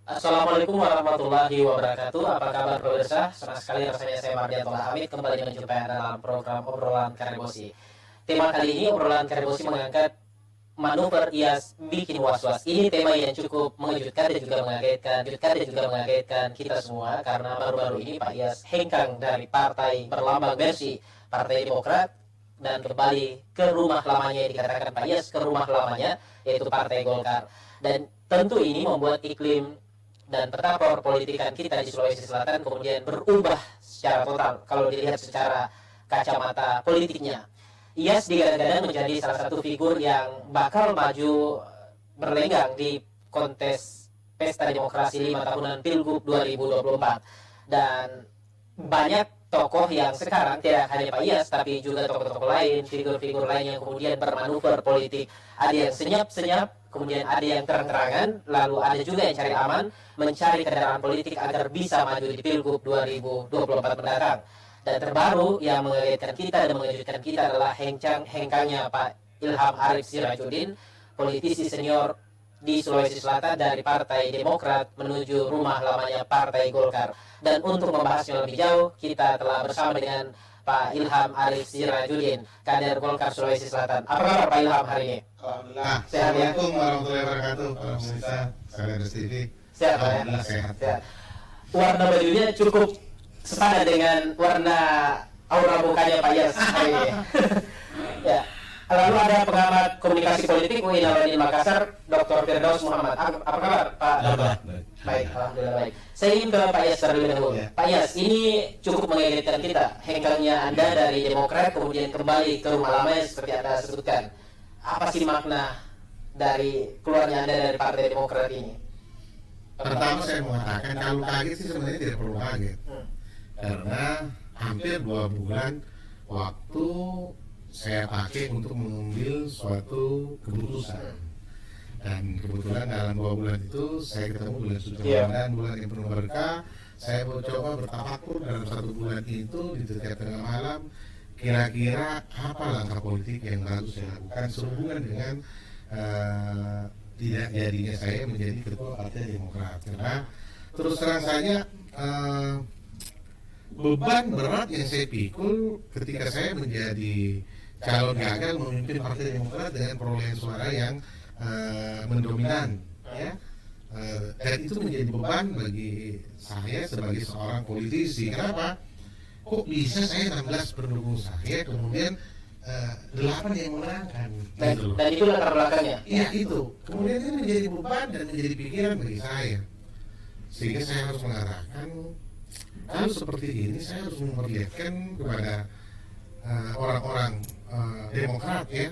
Assalamualaikum warahmatullahi wabarakatuh. Apa kabar pemirsa? Senang sekali rasanya saya Mardianto Hamid kembali menjumpai Anda dalam program obrolan Karebosi. Tema kali ini obrolan Karebosi mengangkat manuver IAS bikin was-was. Ini tema yang cukup mengejutkan dan juga mengagetkan kita semua karena baru-baru ini Pak IAS hengkang dari partai berlambang Mercy, Partai Demokrat, dan kembali ke rumah lamanya. Dikatakan Pak IAS ke rumah lamanya, yaitu Partai Golkar. Dan tentu ini membuat iklim dan peta perpolitikan kita di Sulawesi Selatan kemudian berubah secara total kalau dilihat secara kacamata politiknya. IAS digadang-gadang menjadi salah satu figur yang bakal maju berlenggang di kontes Pesta Demokrasi 5 tahunan Pilgub 2024. Dan banyak tokoh yang sekarang, tidak hanya Pak IAS tapi juga tokoh-tokoh lain, figur-figur lain yang kemudian bermanuver politik. Ada yang senyap-senyap, kemudian ada yang terang-terangan, lalu ada juga yang cari aman, mencari kendaraan politik agar bisa maju di Pilgub 2024 mendatang. Dan terbaru yang mengagetkan kita dan mengejutkan kita adalah hengkangnya Pak Ilham Arief Sirajudin, politisi senior di Sulawesi Selatan dari Partai Demokrat menuju rumah lamanya Partai Golkar. Dan untuk membahasnya lebih jauh, kita telah bersama dengan Pak Ilham Arief Sirajudin, kader Golkar Sulawesi Selatan. Apa kabar Pak Ilham hari ini? Alhamdulillah. Sehat ya? Assalamualaikum warahmatullahi wabarakatuh. Para pemirsa, saya TV. Sehat Pak ya? Alhamdulillah sehat. Sehat. Warna bajunya cukup sepadan dengan warna aura mukanya Pak IAS hari ini. Ya. Lalu ada pengamat komunikasi politik UIN Al-Madin Makassar, Dr. Firdaus Muhammad. Apa kabar Pak Dr.? Baik, alhamdulillah baik. Saya ingin ke Pak IAS terlebih dahulu. Ya. Pak IAS, ini cukup mengagetkan kita. Hengkangnya Anda dari Demokrat kemudian kembali ke rumah lama yang seperti Anda sebutkan. Apa sih makna dari keluarnya Anda dari Partai Demokrat ini? Pertama saya mengatakan kalau kaget sih sebenarnya tidak perlu kaget. Karena hampir 2 bulan waktu saya pakai untuk mengambil suatu keputusan. Dan kebetulan dalam 2 bulan itu saya ketemu bulan suci Ramadan, bulan yang penuh berkah. Saya mencoba bertafakur dalam 1 bulan itu di setiap tengah malam. Kira-kira apa langkah politik yang harus saya lakukan sehubungan dengan tidak jadinya saya menjadi ketua Partai Demokrat. Karena terus terang saja beban berat yang saya pikul ketika saya menjadi calon gagal memimpin Partai Demokrat dengan perolehan suara yang mendominan, ya. Dan itu menjadi beban bagi saya sebagai seorang politisi. Kenapa? Kok bisa saya 16 pendukung saya, kemudian 8 yang menangkan? Gitu. Dan itu latar belakangnya? Iya itu. Kemudian ini menjadi beban dan menjadi pikiran bagi saya. Sehingga saya harus mengatakan, kalau seperti ini saya harus memperlihatkan kepada orang-orang Demokrat, ya.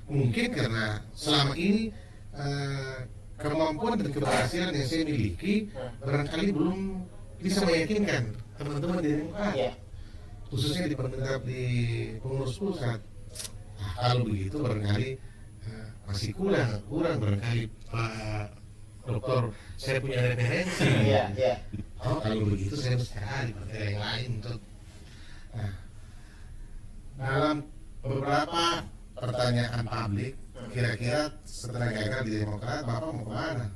Mungkin karena selama ini kemampuan dan keberhasilan yang saya miliki barangkali belum bisa meyakinkan teman-teman di Demokrat, khususnya di pengurus pusat. Nah, kalau begitu barangkali masih kurang barangkali Pak Dokter, saya punya referensi. Oh, kalau begitu saya harus cari partai yang lain untuk. Nah, dalam beberapa pertanyaan publik, kira-kira setelah gagal di Demokrat, Bapak mau kemana?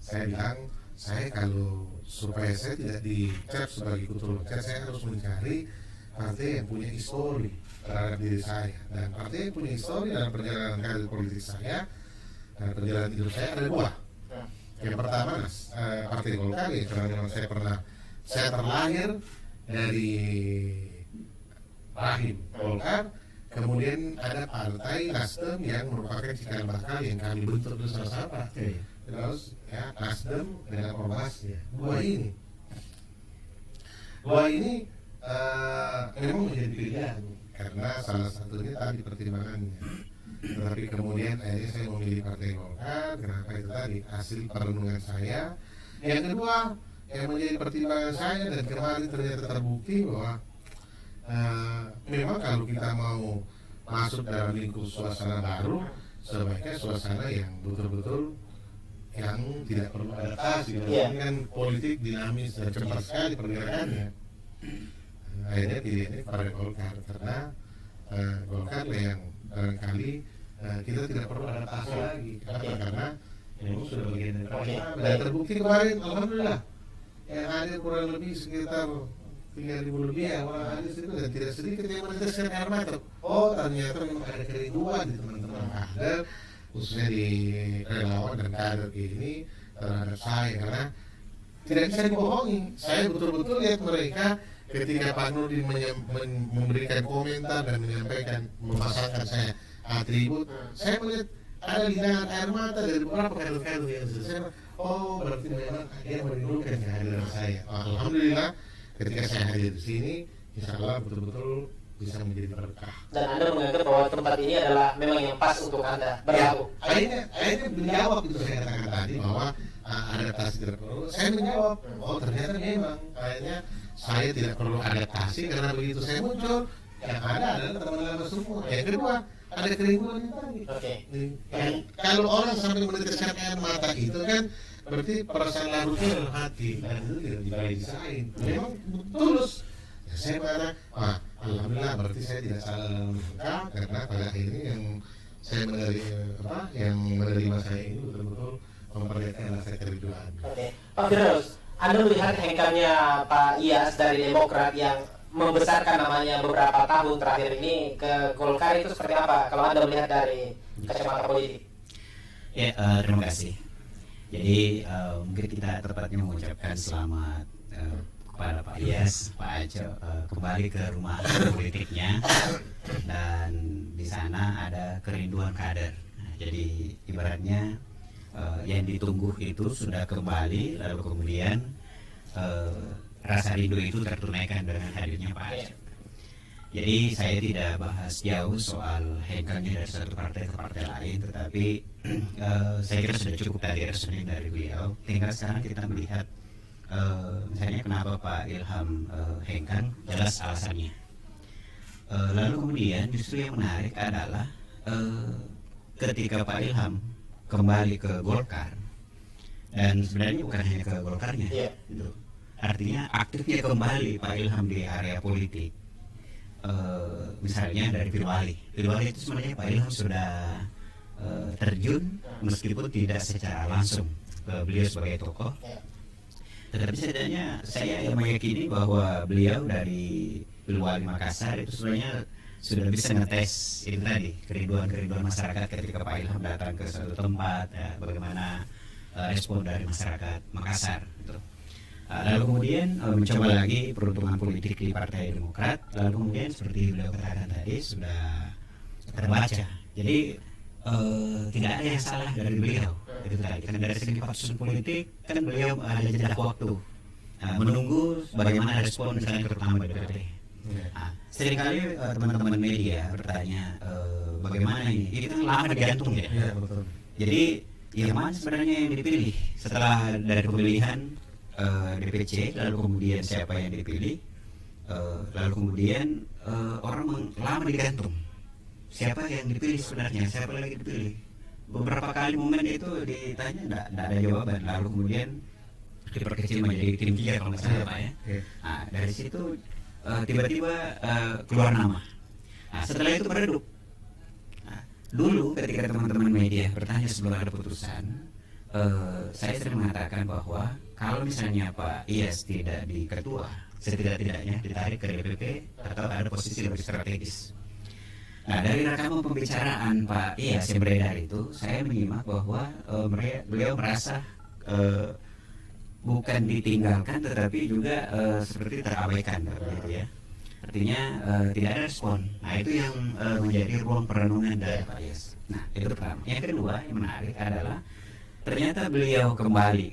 Saya bilang, saya kalau supaya saya tidak dicap sebagai kutu loncat, saya harus mencari partai yang punya histori terhadap diri saya. Dan partai yang punya histori dalam perjalanan karir politik saya dan perjalanan hidup saya ada 2. Yang pertama, Partai Golkar, ya, karena memang saya terlahir dari rahim Golkar. Kemudian ada Partai Nasdem yang merupakan cikal bakal yang kami bentuk bersama-sama. Terus ya Nasdem dengan Ormas, ya. Dua ini memang menjadi pilihan karena salah satunya tadi pertimbangannya. Tetapi kemudian akhirnya saya memilih Partai Golkar. Kenapa? Itu tadi hasil perenungan saya. Yang kedua yang menjadi pertimbangan saya dan kemarin ternyata terbukti bahwa memang kalau kita mau masuk dalam lingkup suasana baru, sebaiknya suasana yang betul-betul yang tidak perlu adaptasi. Ini kan politik dinamis dan cepat sekali pergerakannya. Akhirnya pilihannya Partai Golkar karena Golkar yang barangkali kita tidak perlu adaptasi lagi. Kenapa? Karena memang sudah bagian dari Oke. Partai. Dan terbukti kemarin, alhamdulillah, yang hadir kurang lebih sekitar 3.000 lebih ya orang hadir situ, dan tidak sedikit yang meneteskan air mata. Oh, ternyata memang ada kerinduan di teman-teman kader, khususnya di relawan dan kader ini terhadap saya, karena tidak bisa dibohongi. Saya betul-betul lihat mereka ketika Pak Nurdin memberikan komentar dan menyampaikan, memasangkan saya atribut, saya melihat ada linangan air mata dari beberapa kader-kader yang saya, oh berarti memang dia merindukan kehadiran saya. Alhamdulillah, ketika saya hadir di sini, insya Allah betul-betul bisa menjadi berkah. Dan Anda menganggap bahwa tempat ini adalah memang yang pas untuk Anda berlaku. Akhirnya menjawab itu saya katakan tadi bahwa adaptasi tidak perlu. Saya menjawab, oh ternyata memang kayaknya saya tidak perlu adaptasi karena begitu saya muncul, yang ada adalah teman lama semua. Yang kedua, ada kerinduan yang tadi. Oke. Yang kalau orang sampai meneteskan air mata itu kan berarti perasaan larutnya dalam hati, dan itu tidak dibayar-bayarin. Memang tulus. Ya, saya mengatakan, alhamdulillah berarti saya tidak salah dalam langkah, karena pada akhirnya yang saya menerima saya ini betul-betul memperlihatkan rasa kerinduan. Oke. Pak Firdaus, Anda melihat hengkangnya Pak Iyas dari Demokrat yang membesarkan namanya beberapa tahun terakhir ini ke Golkar itu seperti apa kalau Anda melihat dari kacamata politik? Ya, terima kasih. Jadi mungkin kita tepatnya mengucapkan selamat kepada Pak Iyas, Pak Aco kembali ke rumah politiknya, dan di sana ada kerinduan kader. Nah, jadi ibaratnya yang ditunggu itu sudah kembali, lalu kemudian rasa rindu itu tertunaikan dengan hadirnya Pak Aco. Jadi saya tidak bahas jauh soal hengkangnya dari satu partai ke partai lain, tetapi saya kira sudah cukup tadi reasoning dari beliau. Tinggal sekarang kita melihat misalnya kenapa Pak Ilham hengkang, jelas alasannya. Lalu kemudian justru yang menarik adalah ketika Pak Ilham kembali ke Golkar, dan sebenarnya bukan hanya ke Golkarnya, gitu. Artinya aktifnya kembali Pak Ilham di area politik. Misalnya dari Pilwali itu sebenarnya Pak Ilham sudah terjun meskipun tidak secara langsung beliau sebagai tokoh, tetapi setidaknya saya meyakini bahwa beliau dari Pilwali Makassar itu sebenarnya sudah bisa ngetes itu tadi, kerinduan masyarakat ketika Pak Ilham datang ke suatu tempat, ya, bagaimana respon dari masyarakat Makassar gitu. Lalu kemudian mencoba lagi peruntungan politik di Partai Demokrat, lalu kemudian seperti beliau katakan tadi sudah terbaca. Jadi tidak ada yang salah dari beliau itu tadi, karena dari segi fatsun politik kan beliau ada jeda waktu menunggu bagaimana respon misalnya terutama dari DPP. Seringkali teman-teman media bertanya bagaimana ini kan lama digantung ya. Jadi yang mana sebenarnya yang dipilih setelah dari pemilihan DPC, lalu kemudian siapa yang dipilih, lalu kemudian orang lama digantung siapa yang dipilih sebenarnya, siapa lagi dipilih. Beberapa kali momen itu ditanya tidak ada jawaban, lalu kemudian diperkecil menjadi tim 3 kalau nggak salah Pak ya. Nah, dari situ tiba-tiba keluar nama. Nah, setelah itu meredup. Nah, dulu ketika teman-teman media bertanya sebelum ada putusan, saya sering mengatakan bahwa kalau misalnya Pak Iyas tidak di ketua, setidak-tidaknya ditarik ke DPP atau ada posisi lebih strategis. Nah, dari rekaman pembicaraan Pak Iyas yang beredar itu, saya menyimak bahwa beliau merasa bukan ditinggalkan, tetapi juga seperti terabaikan, begitu ya. Artinya tidak ada respon. Nah, itu yang menjadi ruang perenungan dari Pak Iyas. Nah, itu pertama. Yang kedua yang menarik adalah ternyata beliau kembali,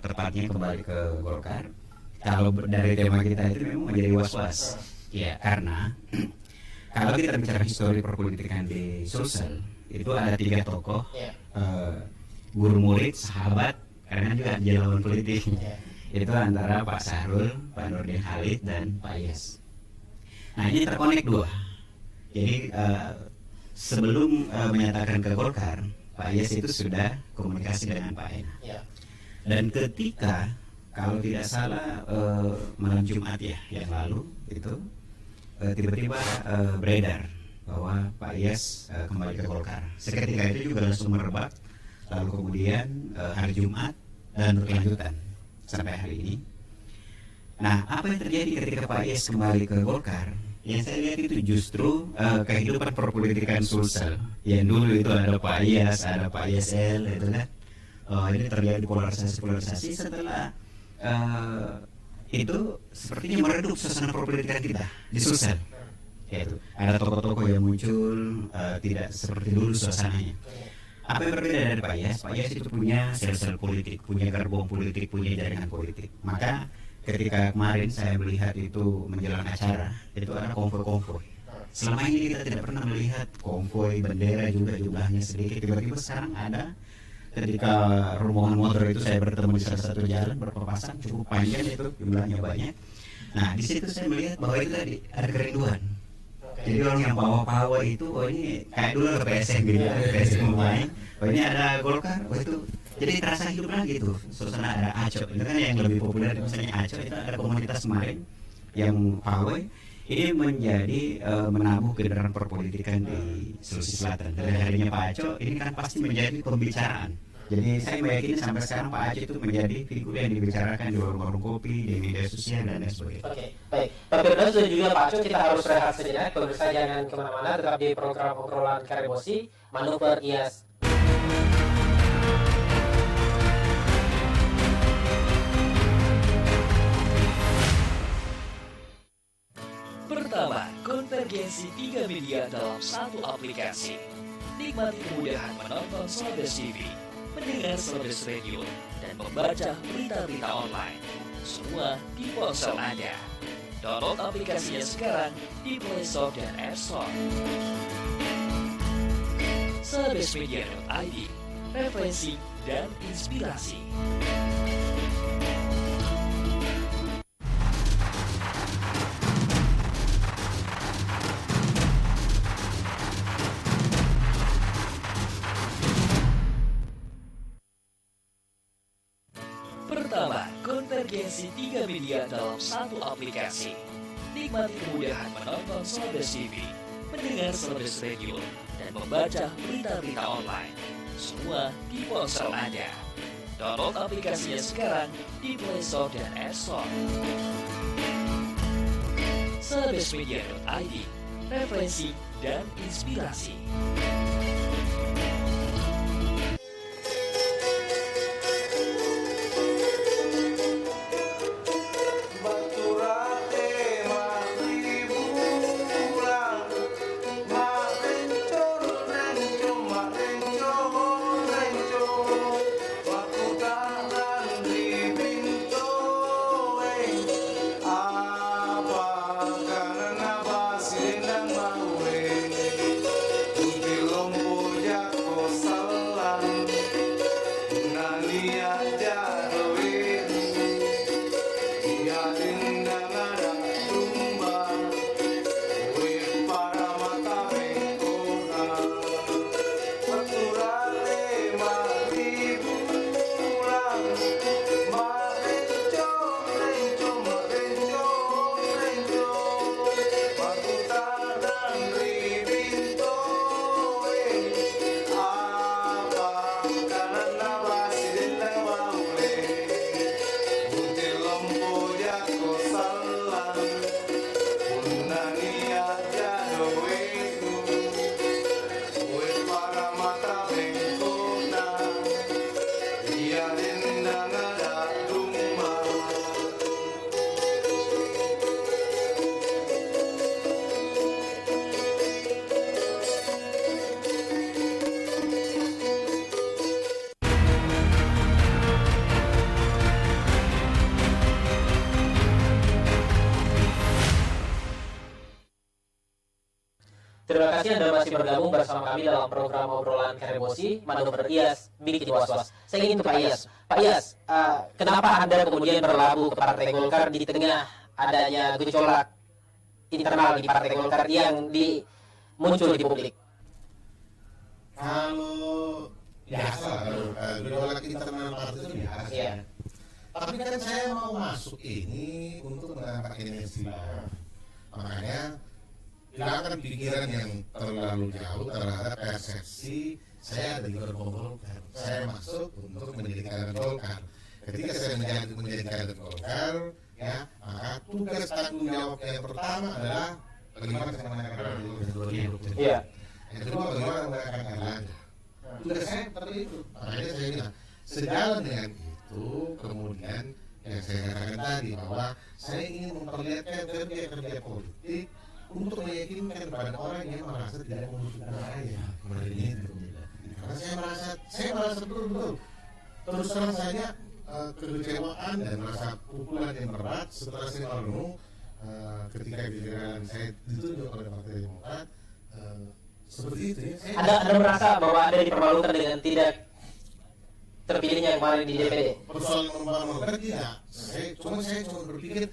tepatnya kembali ke Golkar. Kalau dari tema kita itu memang menjadi was-was, ya, karena kalau kita bicara histori perpolitikan di Sulsel, itu ada 3 tokoh, guru murid, sahabat, karena juga dia lawan politik. Itu antara Pak Sahrul, Pak Nurdin Halid, dan Pak Iyas. Nah, ini terkonek 2. Jadi sebelum menyatakan ke Golkar, Pak Iyas itu sudah komunikasi dengan Pak En. Dan ketika kalau tidak salah malam Jumat ya yang lalu itu tiba-tiba beredar bahwa Pak Iyas kembali ke Golkar. Seketika itu juga langsung merebak lalu kemudian hari Jumat, dan berkelanjutan sampai hari ini. Nah, apa yang terjadi ketika Pak Yes kembali ke Golkar? Yang saya lihat itu justru kehidupan perpolitikan Sulsel. Yang dulu itu ada Pak Yes, ada Pak YSL, itu kan. Ini terjadi polarisasi setelah itu sepertinya meredup suasana perpolitikan kita di Sulsel. Yaitu ada tokoh-tokoh yang muncul tidak seperti dulu suasananya. Apa yang berbeda dari Pak Yes? Pak Yes itu punya sel-sel politik, punya gerbong politik, punya jaringan politik. Maka ketika kemarin saya melihat itu menjelang acara, itu ada konvoi-konvoi. Selama ini kita tidak pernah melihat konvoi bendera, juga jumlahnya sedikit. Tiba-tiba sekarang ada. Ketika rombongan motor itu saya bertemu di salah satu jalan berpapasan, cukup panjang itu, jumlahnya banyak. Nah, di situ saya melihat bahwa itu tadi ada kerinduan. Jadi orang yang bawa itu, ini kayak dulu ada PSM gitu ya, PSM mau main. Ini ada Golkar, itu jadi terasa hidup lagi tuh. Suasana ada Aco, itu kan yang lebih populer, misalnya Aco itu ada komunitas kemarin yang pawai. Ini menjadi menabuh kedengaran perpolitikan di Sulawesi Selatan. Dari harinya Pak Aco, ini kan pasti menjadi pembicaraan. Jadi saya meyakini sampai sekarang Pak Aco itu menjadi figur yang dibicarakan di warung-warung kopi, di media sosial, dan lain sebagainya. Oke, baik. Pak Firdaus dan juga Pak Aco, kita harus rehat sejenak. Pemirsa jangan kemana-mana, tetap di program obrolan Karebosi, Manuver IAS. Pertama, konvergensi 3 media dalam satu aplikasi. Nikmati kemudahan menonton Slobes TV, mendengar Slobes Radio, dan membaca berita-berita online. Semua di ponsel Anda. Download aplikasinya sekarang di Play Store dan App Store. Slobesmedia.id, referensi dan inspirasi. Pertama, konvergensi 3 media dalam satu aplikasi. Nikmati kemudahan menonton Slobes TV, mendengar Slobes Radio, dan membaca berita-berita online. Semua di ponsel Anda. Download aplikasinya sekarang di Play Store dan App Store. Slobesmedia.id, referensi dan inspirasi. Terima kasih Anda masih bergabung bersama kami dalam program obrolan Karebosi, Manuver IAS, bikin was-was. Saya ingin ke Pak IAS. Pak IAS, kenapa Anda kemudian berlabuh ke Partai Golkar di tengah adanya gejolak internal di Partai Golkar yang muncul di publik? Kalau biasa kalau gejolak internal partai itu biasa. Iya. Tapi kan saya mau masuk ini untuk menambah energi. Makanya hilangkan pikiran yang terlalu jauh terhadap persepsi saya ada di gerbong Golkar. Saya masuk untuk menjadi kader Golkar. Ketika saya menjadi kader Golkar, ya, maka tugas tanggung jawab yang pertama adalah bagaimana saya menangkan di 2020. Iya. Yang kedua, bagaimana menangkan Erlangga. Tugas saya seperti itu. Makanya saya bilang, sejalan dengan itu, kemudian yang saya katakan tadi bahwa saya ingin memperlihatkan kerja politik untuk meyakinkan kepada orang yang merasa tidak membutuhkan saya kemarin itu. Karena saya merasa betul-betul terus terang saja kekecewaan dan merasa pukulan yang berat setelah saya merenung ketika giliran saya ditunjuk oleh Partai Demokrat seperti itu ya. Anda merasa bahwa Anda dipermalukan dengan tidak terpilihnya kemarin di DPD? Persoalan mempermalukan tidak. Saya cuma berpikir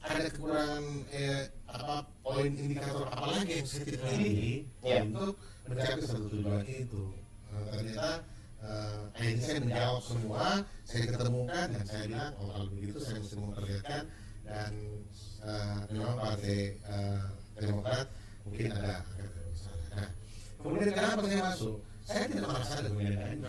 ada kekurangan poin indikator apalagi yang saya tidak miliki untuk mencapai satu tujuan itu. Ternyata akhirnya saya menjawab semua, saya ketemukan dan saya bilang kalau begitu saya mesti memperlihatkan dan memang Partai Demokrat mungkin ada. Nah, kemudian kenapa saya masuk? Saya tidak merasa ada perbedaan.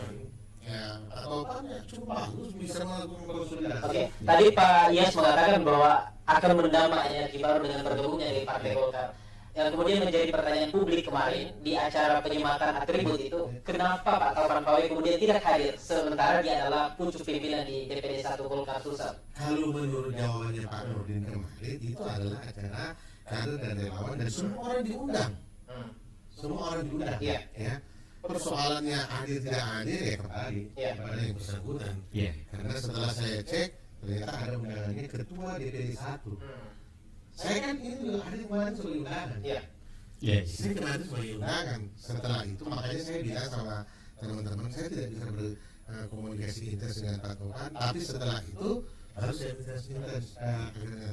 Ya, atau cukup bagus bisa melakukan konsolidasi. Oke, tadi Pak Iyas mengatakan bahwa akan menambah energi baru dengan bergabungnya di Partai Golkar. Yang kemudian menjadi pertanyaan publik kemarin di acara penyematan atribut itu, kenapa Pak Taufan Pawe kemudian tidak hadir sementara dia adalah pucuk pimpinan di DPD 1 Golkar Sulsel? Kalau menurut jawabannya Pak Nurdin kemarin itu adalah acara kader dan relawan dan semua orang diundang. Semua orang diundang. Iya. Ya. Persoalannya hadir tidak hadir ya kembali kepada yang bersangkutan. Karena setelah saya cek ternyata ada undangannya ketua DPD 1. Saya kan ini juga hadir kemarin sebagai undangan. Saya kemarin sebagai undangan. Setelah itu makanya saya bilang sama teman-teman saya tidak bisa berkomunikasi intens dengan Pak Taufan. Tapi setelah itu baru saya intens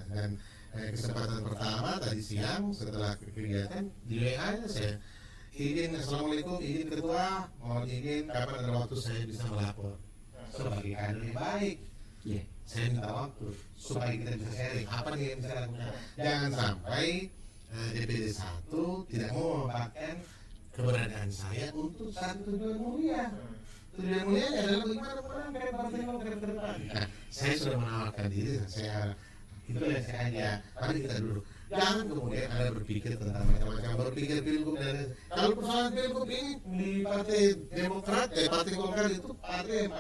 dan kesempatan pertama tadi siang setelah kegiatan di WA saya izin, assalamualaikum, izin ketua, mohon izin kapan ada waktu saya bisa melapor sebagai kader yang baik. Saya minta waktu supaya kita bisa sharing apa nih yang bisa lakukan. Jangan sampai DPD 1 tidak mau memanfaatkan keberadaan saya untuk satu tujuan mulia. Tujuan mulianya adalah bagaimana memenangkan Partai Golkar ke depan. Nah, saya sudah menawarkan diri, saya itu yang saya hanya mari kita duduk. Jangan kemudian Anda berpikir tentang macam-macam, berpikir pilgub dan kalau persoalan pilgub ini di Partai Demokrat, Partai Golkar itu partai yang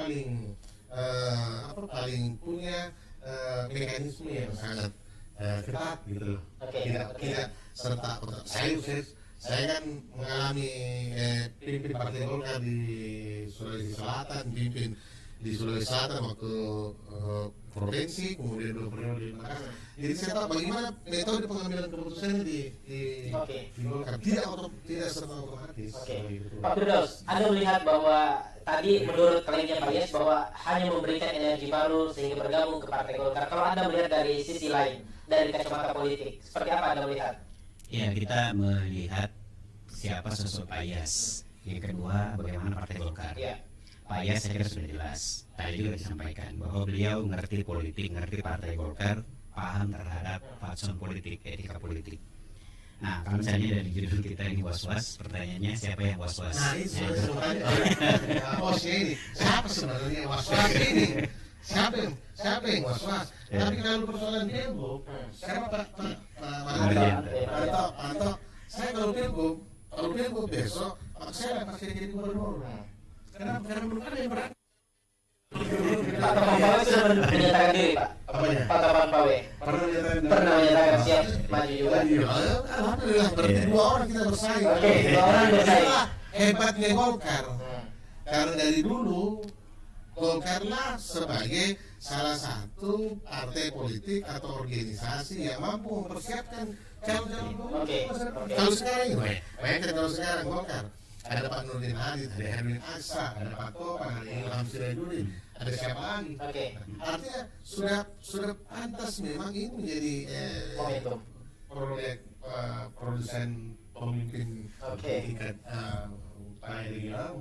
paling punya mekanisme yang sangat ketat gitu loh. Tidak serta saya kan mengalami pimpin Partai Golkar di Sulawesi Selatan, pimpin di Sulawesi Selatan waktu provinsi, kemudian 2 periode di Makassar. Jadi saya tahu bagaimana metode pengambilan keputusan di Golkar tidak serta otomatis. Pak Firdaus, Anda melihat bahwa tadi menurut klaimnya Pak Iyas bahwa hanya memberikan energi baru sehingga bergabung ke Partai Golkar. Kalau Anda melihat dari sisi lain, dari kacamata politik, seperti apa Anda melihat? Ya, kita melihat siapa sosok Pak Iyas. Yang kedua, bagaimana Partai Golkar. Pak Iyas saya kira sudah jelas. Tadi juga disampaikan bahwa beliau mengerti politik, mengerti Partai Golkar, paham terhadap fatsun politik, etika politik. Nah, kalau misalnya dari judul kita ini was-was, pertanyaannya siapa yang was-was? Nah, itu sebenarnya bosnya ini. Siapa sebenarnya was-was ini? Siapa yang was-was? Tapi kalau persoalan pilgub, siapa Pak Manto? Saya kalau pilgub besok, saya pasti jadi gubernur. Karena belum ada yang berani. Pak Taufan Pawe sudah menyatakan diri, Pak. Apanya? Pak Taufan Pawe pernah menyatakan siap maju juga. Alhamdulillah, berarti 2 orang kita bersaing. Oke, 2 orang bersaing. Itulah hebatnya Golkar. Karena dari dulu Golkarlah sebagai salah satu partai politik atau organisasi yang mampu mempersiapkan calon-calon politik. Kalau sekarang ini, bayangkan kalau sekarang Golkar ada Pak Nurdin Halid, ada Hermin Aksa, ada Pak Topan, ada Ilham Sirajudin, ada siapa lagi? Artinya sudah pantas memang ini menjadi momentum proyek produsen pemimpin tingkat upaya regional.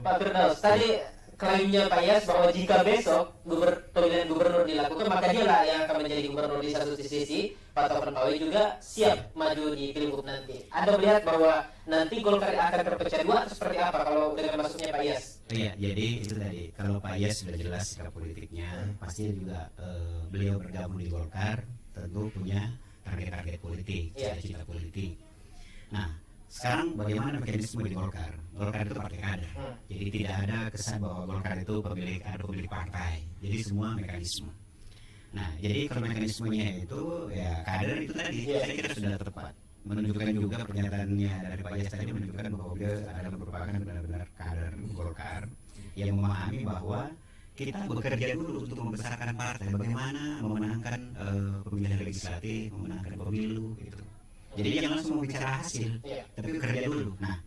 Pak Firdaus, tadi klaimnya Pak Yas bahwa jika besok pemilihan gubernur dilakukan, maka dialah yang akan menjadi gubernur di satu sisi, Pak Taufan Pawe juga siap maju di Pilgub nanti. Anda melihat bahwa nanti Golkar akan terpecah dua seperti apa kalau dengan masuknya Pak Yas? Iya, jadi itu tadi, kalau Pak Yas sudah jelas sikap politiknya, pasti juga beliau bergabung di Golkar tentu punya target-target politik, cita-cita politik. Nah, sekarang bagaimana mekanisme di Golkar? Golkar itu partai kader, jadi tidak ada kesan bahwa Golkar itu pemilik partai. Jadi semua mekanisme. Nah, jadi kalau mekanismenya itu ya kader itu tadi, saya kira sudah tepat. Menunjukkan juga pernyataannya dari Pak Yas tadi menunjukkan bahwa dia adalah merupakan benar-benar kader Golkar yang memahami bahwa kita bekerja dulu untuk membesarkan partai, bagaimana memenangkan pemilihan legislatif, memenangkan pemilu gitu. Jadi jangan langsung bicara hasil, tapi bekerja dulu. Nah,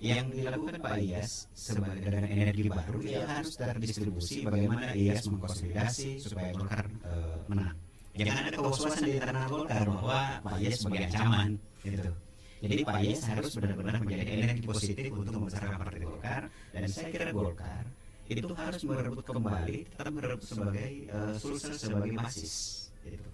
yang dilakukan Pak Iyas sebagai dengan energi baru itu harus terdistribusi bagaimana Iyas mengkonsolidasi supaya Golkar menang. Jangan ada kewaswasan di internal Golkar bahwa Pak Iyas sebagai ancaman gitu. Jadi Pak Iyas harus benar-benar menjadi energi positif untuk membesarkan partai Golkar, dan saya kira Golkar itu harus merebut kembali, tetap merebut sebagai Sulsel sebagai basis gitu.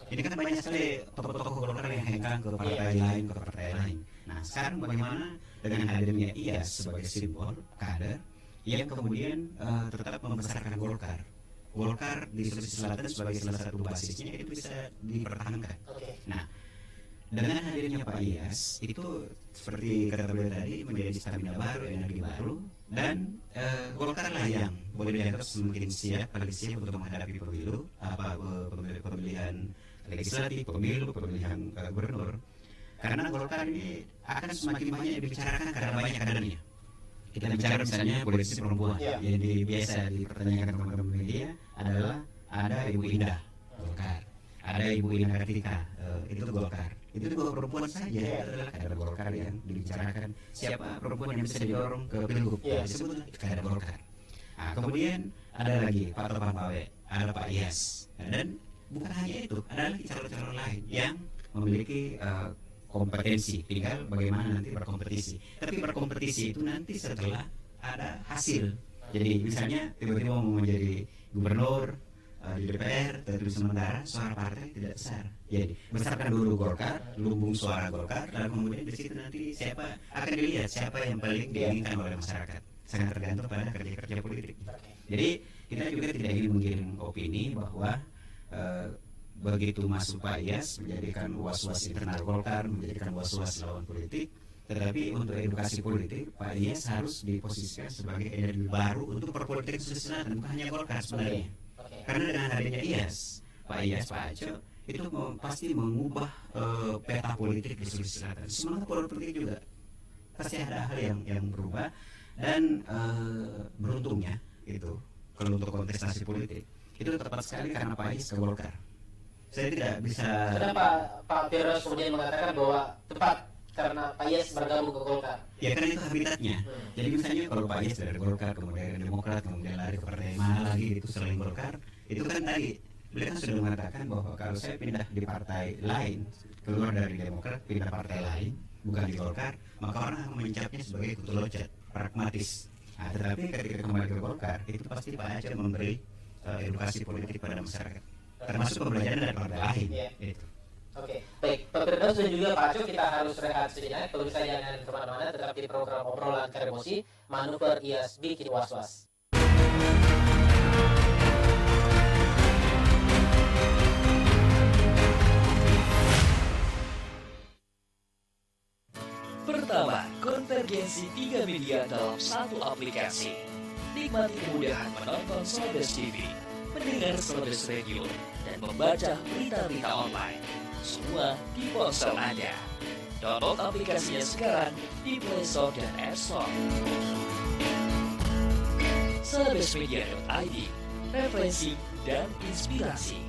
Ini kan banyak sekali tokoh-tokoh Golkar yang hengkang ke partai lain. Nah, sekarang bagaimana dengan hadirnya Iyas sebagai simbol kader yang kemudian tetap membesarkan Golkar. Golkar di Sulawesi Selatan sebagai salah satu basisnya itu bisa dipertahankan. Nah, dengan hadirnya Pak Iyas itu seperti kata beliau tadi menjadi stamina baru, energi baru, dan Golkar lah yang boleh dianggap semakin siap, paling siap untuk menghadapi pemilu, pemilihan legislatif, pemilihan gubernur. Karena Golkar ini akan semakin banyak dibicarakan karena banyak kadernya. Kita bicara misalnya politisi perempuan yang biasa dipertanyakan teman-teman media adalah ada Ibu Indah Golkar, ada Ibu Indah Kartika, itu Golkar. Itu dua perempuan saja adalah kader Golkar yang dibicarakan. Siapa perempuan yang bisa didorong ke pilgub disebut kader Golkar. Nah, kemudian ada lagi Pak Taufan Pawe, ada Pak Iyas, dan bukan hanya itu, ada lagi calon-calon lain yang memiliki kompetensi, tinggal bagaimana nanti berkompetisi. Tapi berkompetisi itu nanti setelah ada hasil. Jadi misalnya tiba-tiba mau menjadi gubernur di DPR, tapi sementara suara partai tidak besar. Jadi besarkan dulu Golkar, lumbung suara Golkar, lalu kemudian di situ nanti siapa akan dilihat siapa yang paling diinginkan oleh masyarakat. Sangat tergantung pada kerja-kerja politik. Jadi kita juga tidak ingin menggiring opini bahwa begitu masuk Pak Iyas menjadikan was-was internal Golkar, menjadikan was-was lawan politik, tetapi untuk edukasi politik Pak Iyas harus diposisikan sebagai energi baru untuk perpolitikan Sulawesi Selatan, bukan hanya Golkar sebenarnya. Karena dengan adanya Iyas, Pak Aco itu pasti mengubah peta politik di Sulawesi Selatan. Semangat politik juga pasti ada hal yang berubah, dan beruntungnya itu kalau untuk kontestasi politik itu tepat sekali karena Pak Iyas ke Golkar. Saya tidak bisa. Kenapa Pak Firdaus kemudian mengatakan bahwa tepat karena Pak Iyas bergabung ke Golkar? Ya karena itu habitatnya. Jadi misalnya kalau Pak Iyas dari Golkar kemudian Demokrat kemudian lari ke partai mana lagi itu selain Golkar, itu kan tadi beliau kan sudah mengatakan bahwa kalau saya pindah di partai lain, keluar dari Demokrat pindah partai lain bukan di Golkar, maka orang akan mencapnya sebagai kutu loncat, pragmatis. Nah, tetapi ketika kembali ke Golkar itu pasti Pak Aceh memberi edukasi politik pada masyarakat, termasuk pembelajaran dari partai lain. Itu. Oke, baik. Pak Firdaus dan juga Pak Aco, kita harus rehat sejenak. Kalau bisa jangan kemana-mana, tetap di program obrolan Karebosi, manuver Iyas bikin was-was. Pertama, konvergensi 3 media dalam satu aplikasi. Nikmati kemudahan menonton Celebes TV, mendengar Celebes Radio, dan membaca berita-berita online. Semua di ponsel Anda. Download aplikasinya sekarang di Play Store dan App Store. Celebesmedia.id, referensi dan inspirasi.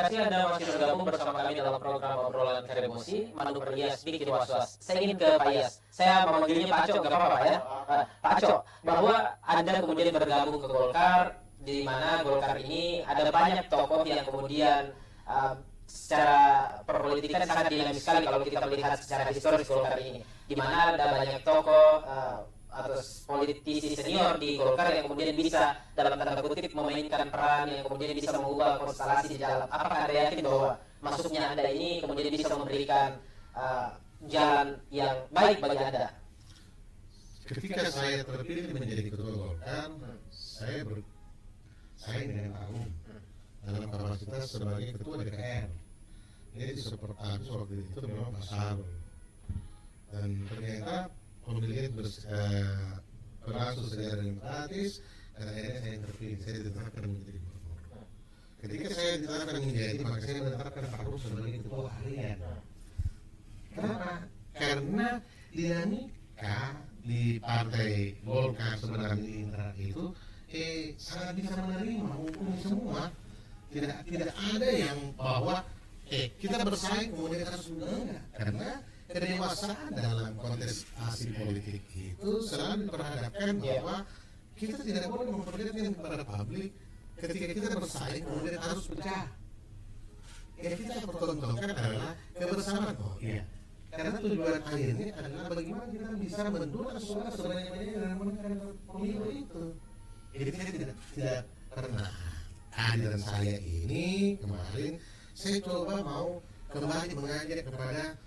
kasih Anda masih bergabung bersama kami dalam program obrolan Karebosi. Manu Perhias bikin was-was. Saya ingin ke Pak Iyas. Saya memanggilnya Pak Aco, nggak apa-apa Pak ya? Pak Aco, bahwa Anda kemudian bergabung ke Golkar, di mana Golkar ini ada banyak tokoh yang kemudian secara perpolitikan sangat dinamis sekali kalau kita melihat secara historis Golkar ini, di mana ada banyak tokoh atau politisi senior di Golkar yang kemudian bisa dalam tanda kutip memainkan peran yang kemudian bisa mengubah konstelasi di dalam. Apakah Anda yakin bahwa masuknya Anda ini kemudian bisa memberikan jalan yang baik bagi Anda? Ketika saya terpilih menjadi ketua Golkar, saya bersaing dengan Pak Agung dalam kapasitas sebagai ketua DPR. Jadi seperti waktu itu memang Pak Sarul, dan ternyata pemilihan berlangsung secara demokratis, dan akhirnya saya terpilih, saya ditetapkan menjadi gubernur. Ketika saya ditetapkan menjadi, maka saya menetapkan Pak Agung sebagai ketua harian. Kenapa? Karena dinamika di partai Golkar sebenarnya di internal itu sangat bisa menerima menghubungi semua. Tidak ada yang bahwa kita bersaing kemudian harus enggak, karena kedewasaan dalam kontestasi politik itu selalu diperhadapkan bahwa kita tidak boleh memperlihatkan kepada publik ketika kita bersaing kemudian harus pecah. Kita pertontonkan adalah kebersamaan. Karena tujuan akhirnya adalah bagaimana kita bisa mendulang suara sebanyak-banyaknya dalam menangkan pemilu itu. Jadi saya tidak pernah kehadiran saya ini kemarin, saya coba mau kembali mengajak kepada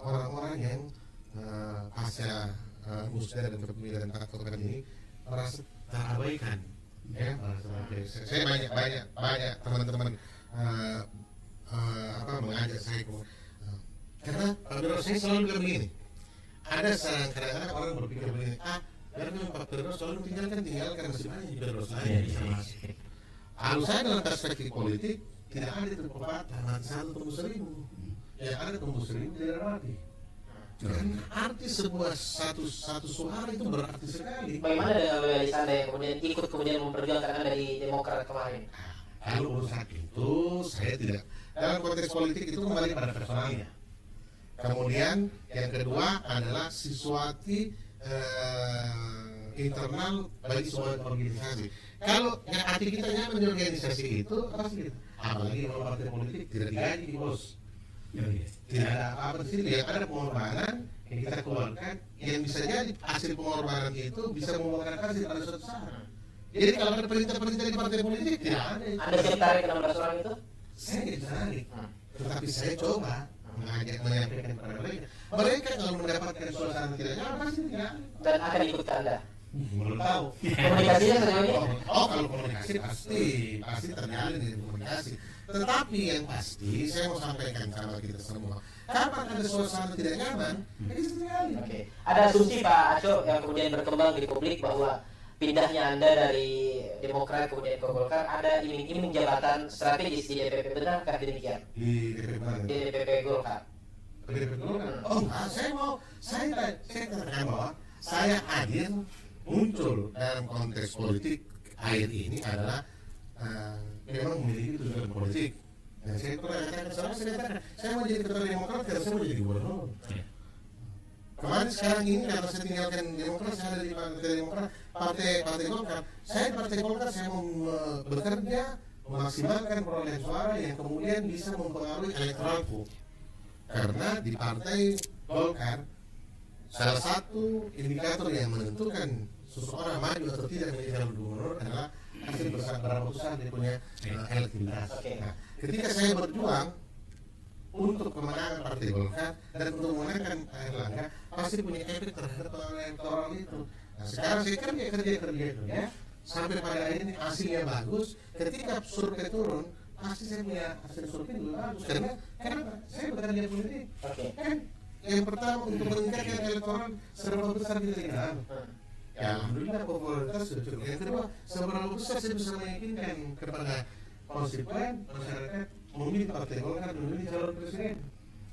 orang-orang yang pasca musda dan kepemilikan takutkan ini merasa terabaikan. Ya, saya banyak teman-teman mengajak saya karena menurut saya selalu bilang begini, ada kadang-kadang orang berpikir begini, karena Pak Firdaus selalu tinggalkan masih banyak Firdaus lain yang bisa masuk. Kalau saya dalam perspektif politik tidak ada itu pepatah mati satu tumbuh seribu, yang ada tumbuh seribu tidak mati. Karena arti sebuah satu suara itu berarti sekali. Bagaimana dengan loyalis Anda yang kemudian ikut memperjuangkan Anda di Demokrat kemarin? Kalau urusan itu saya tidak, dalam konteks politik itu kembali pada personalnya. Kemudian yang kedua adalah sesuatu internal bagi sebuah organisasi. Kalau yang hati kita nyaman di organisasi itu pasti kita. Apalagi kalau partai politik tidak digaji bos. Tidak ada apa-apa di sini. Yang ada pengorbanan yang kita keluarkan, yang bisa jadi hasil pengorbanan itu bisa membuahkan hasil pada suatu saat. Jadi kalau ada perintah-perintah di partai politik tidak ada. Anda siap tarik 16 orang itu? Saya tidak tarik, tetapi saya coba menyampaikan kepada mereka kalau mendapatkan suasana tidak nyaman pasti tidak. Dan akan ikut ke Anda? Belum tahu. Komunikasinya sejauh ini? Kalau komunikasi pasti terjalin di komunikasi. Tetapi yang pasti saya mau sampaikan sama kita semua, kapan ada suasana tidak nyaman, bisa terjalin. Oke. Ada asumsi Pak Aco yang kemudian berkembang di publik bahwa pindahnya Anda dari Demokrat kemudian ke Golkar ada iming-iming jabatan strategis di DPP, benarkah demikian? Di DPP mana? Di DPP Golkar. Di DPP Golkar? Saya katakan bahwa saya hadir muncul dalam konteks politik akhir ini adalah memang memiliki tujuan politik. Dan saya pernah katakan, saya mau jadi ketua Demokrat karena saya mau jadi gubernur. Kemarin sekarang ini karena saya tinggalkan Demokrat, saya ada di Partai Demokrat, Partai Golkar. Saya di Partai Golkar saya mau bekerja memaksimalkan perolehan suara yang kemudian bisa mempengaruhi elektoralku. Karena di Partai Golkar salah satu indikator yang menentukan seseorang maju atau tidak menjadi calon gubernur adalah hasil berapa besar dia punya elektabilitas. Nah, ketika saya berjuang untuk kemenangan Partai Golkar dan untuk memenangkan Pak Erlangga pasti punya efek terhadap elektoral itu. Nah, sekarang saya kerja sampai pada akhirnya hasilnya bagus. Ketika survei turun pasti saya punya hasil survei juga bagus. Karena saya bekerja politik. Kan yang pertama untuk meningkatkan elektoral seberapa besar kita tinggal. Ya alhamdulillah popularitas sudah cukup. Yang kedua, seberapa besar saya bisa meyakinkan kepada konstituen masyarakat memilih Partai Golkar memilih calon presiden.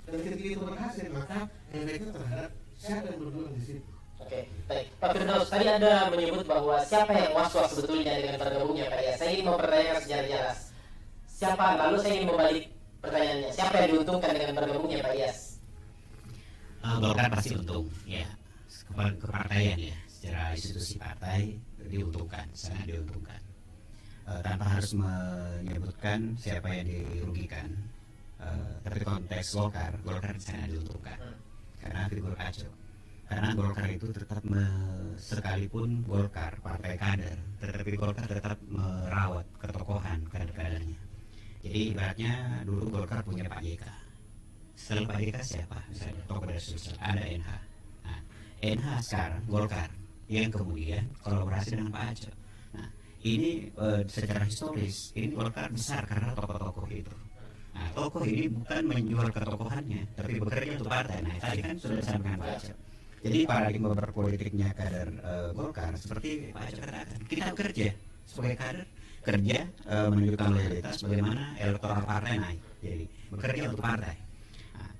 Dan ketika itu berhasil, maka efeknya terhadap siapa yang berjuang di situ. Oke, baik. Pak Firdaus, tadi Anda menyebut bahwa siapa yang was-was sebetulnya dengan bergabungnya Pak Iyas. Saya ingin mempertanyakan secara jelas. siapa, lalu saya ingin membalik pertanyaannya, siapa yang diuntungkan dengan bergabungnya Pak Iyas? Golkar pasti untung, ya, kepartaian ya, secara institusi partai diuntungkan, sangat diuntungkan. Tanpa harus menyebutkan siapa yang dirugikan, tapi konteks Golkar sangat diuntungkan karena figur Aco. Karena Golkar itu tetap sekalipun Golkar partai kader, tetapi Golkar tetap merawat ketokohan kader-kadernya. Jadi ibaratnya dulu Golkar punya Pak JK. Setelah Pak JK siapa? Misalnya tokoh dari Sulsel, ada NH. Nah, NH sekarang Golkar yang kemudian kolaborasi dengan Pak Aco. Nah, ini secara historis ini Golkar besar karena tokoh-tokoh itu. Nah, tokoh ini bukan menjual ketokohannya, tapi bekerja untuk partai. Nah, tadi kan sudah disampaikan Pak Aco. Jadi paradigma berpolitiknya kader Golkar seperti Pak Aco katakan, kita bekerja sebagai kader, kerja menunjukkan loyalitas bagaimana elektoral partai naik. Jadi bekerja untuk partai. Nah,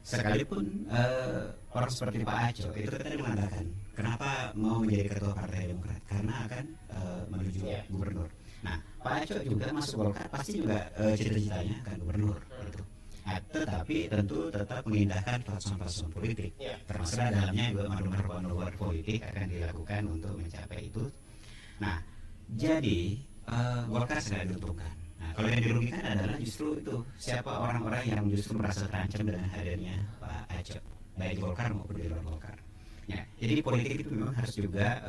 sekalipun orang seperti Pak Aco itu tadi mengatakan kenapa mau menjadi ketua Partai Demokrat karena akan menuju gubernur. Nah, Pak Aco juga masuk Golkar pasti juga cita-citanya akan gubernur gitu. Nah, tetapi tentu tetap mengindahkan platform-platform politik, termasuk dalamnya juga manuver politik akan dilakukan untuk mencapai itu. Nah, jadi Golkar sangat diuntungkan. Nah, kalau yang dirugikan adalah justru itu siapa orang-orang yang justru merasa terancam dengan hadirnya Pak Aco, baik Golkar maupun di luar Golkar. Ya, jadi politik itu memang harus juga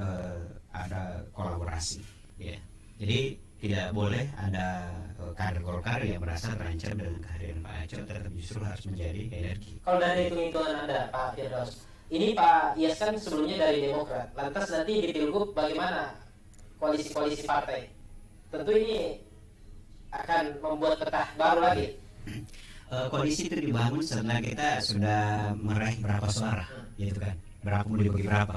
ada kolaborasi. Ya, jadi tidak boleh ada kader Golkar yang merasa terancam dengan kehadiran Pak Aco, tetapi justru harus menjadi energi. Kalau dari hitung-hitungan Anda, Pak Firdaus, ini Pak Iyas kan sebelumnya dari Demokrat, lantas nanti di Pilgub bagaimana koalisi-koalisi partai? Tentu ini akan membuat peta baru lagi. Koalisi itu dibangun setelah kita sudah meraih berapa suara, gitu kan? Berapa mau dibagi berapa?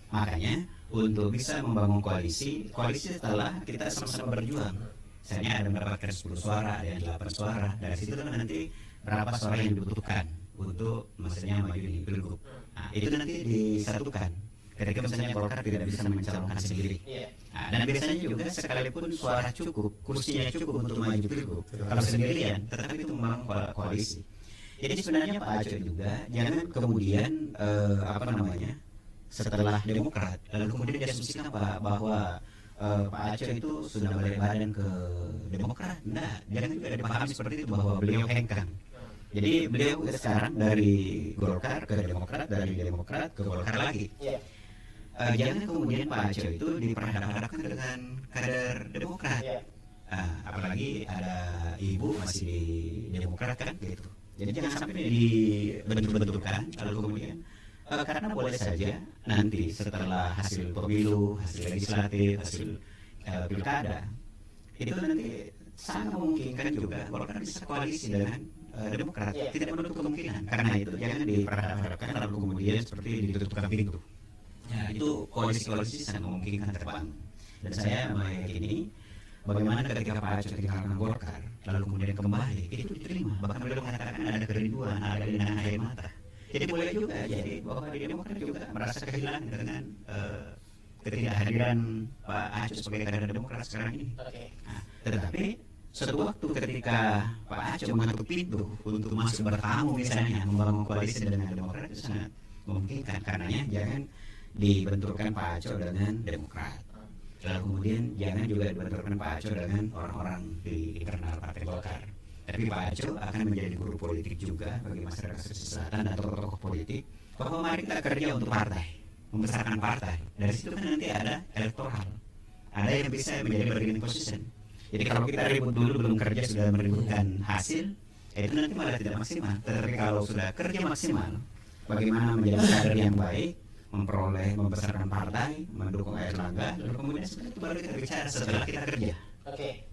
Makanya untuk bisa membangun koalisi setelah kita sama-sama berjuang. Misalnya ada mendapatkan 10 suara, ada yang 8 suara. Dari situ kan nanti berapa suara yang dibutuhkan untuk maksudnya maju di Pilgub. Nah, itu nanti disatukan. Ketika misalnya Golkar tidak bisa mencalonkan sendiri. Nah, dan biasanya juga sekalipun suara cukup, kursinya cukup untuk maju Pilgub. Kalau sendirian, tetapi itu membangun koalisi. Jadi sebenarnya Pak Aco juga jangan kemudian setelah Demokrat lalu kemudian diasumsikan bahwa Pak Aco itu sudah balik badan ke Demokrat. Nah, jangan juga dipahami seperti itu bahwa beliau hengkang. Jadi beliau sekarang dari Golkar ke Demokrat, dari Demokrat ke Golkar lagi. Jangan kemudian Pak Aco itu diperhadap-hadapkan dengan kader Demokrat. Apalagi ada ibu masih di Demokrat kan gitu. Jadi jangan sampai dibentur-benturkan lalu kemudian karena boleh saja nanti setelah hasil pemilu, hasil legislatif, hasil pilkada itu nanti sangat memungkinkan juga Golkar bisa koalisi dengan Demokrat. Tidak menutup kemungkinan. Karena itu jangan diperhadapkan lalu kemudian seperti ditutupkan pintu. Ya, itu koalisi-koalisi sangat memungkinkan terbangun. Dan saya meyakini bagaimana ketika Pak Aco ditinggalkan Golkar lalu kemudian kembali itu diterima. Bahkan beliau mengatakan ada kerinduan, ada genangan air mata. Jadi boleh juga jadi bahwa di Demokrat juga merasa kehilangan dengan ketidakhadiran Pak Aco sebagai kader Demokrat sekarang ini. Nah, tetapi suatu waktu ketika Pak Aco mengetuk pintu untuk masuk bertamu misalnya membangun koalisi dengan Demokrat itu sangat memungkinkan. Karenanya jangan dibenturkan Pak Aco dengan Demokrat. Lalu kemudian jangan juga dibenturkan Pak Aco dengan orang-orang di internal Partai Golkar. Tapi Pak Aco akan menjadi guru politik juga bagi masyarakat Sulawesi Selatan dan tokoh-tokoh politik bahwa mari kita kerja untuk partai, membesarkan partai. Dari situ kan nanti ada elektoral, ada yang bisa menjadi bargaining position. Jadi kalau kita ribut dulu belum kerja sudah meributkan hasil, itu nanti malah tidak maksimal. Tetapi kalau sudah kerja maksimal, bagaimana menjadi kader yang baik, memperoleh membesarkan partai, mendukung Airlangga, lalu kemudian setelah itu baru kita bicara setelah kita kerja.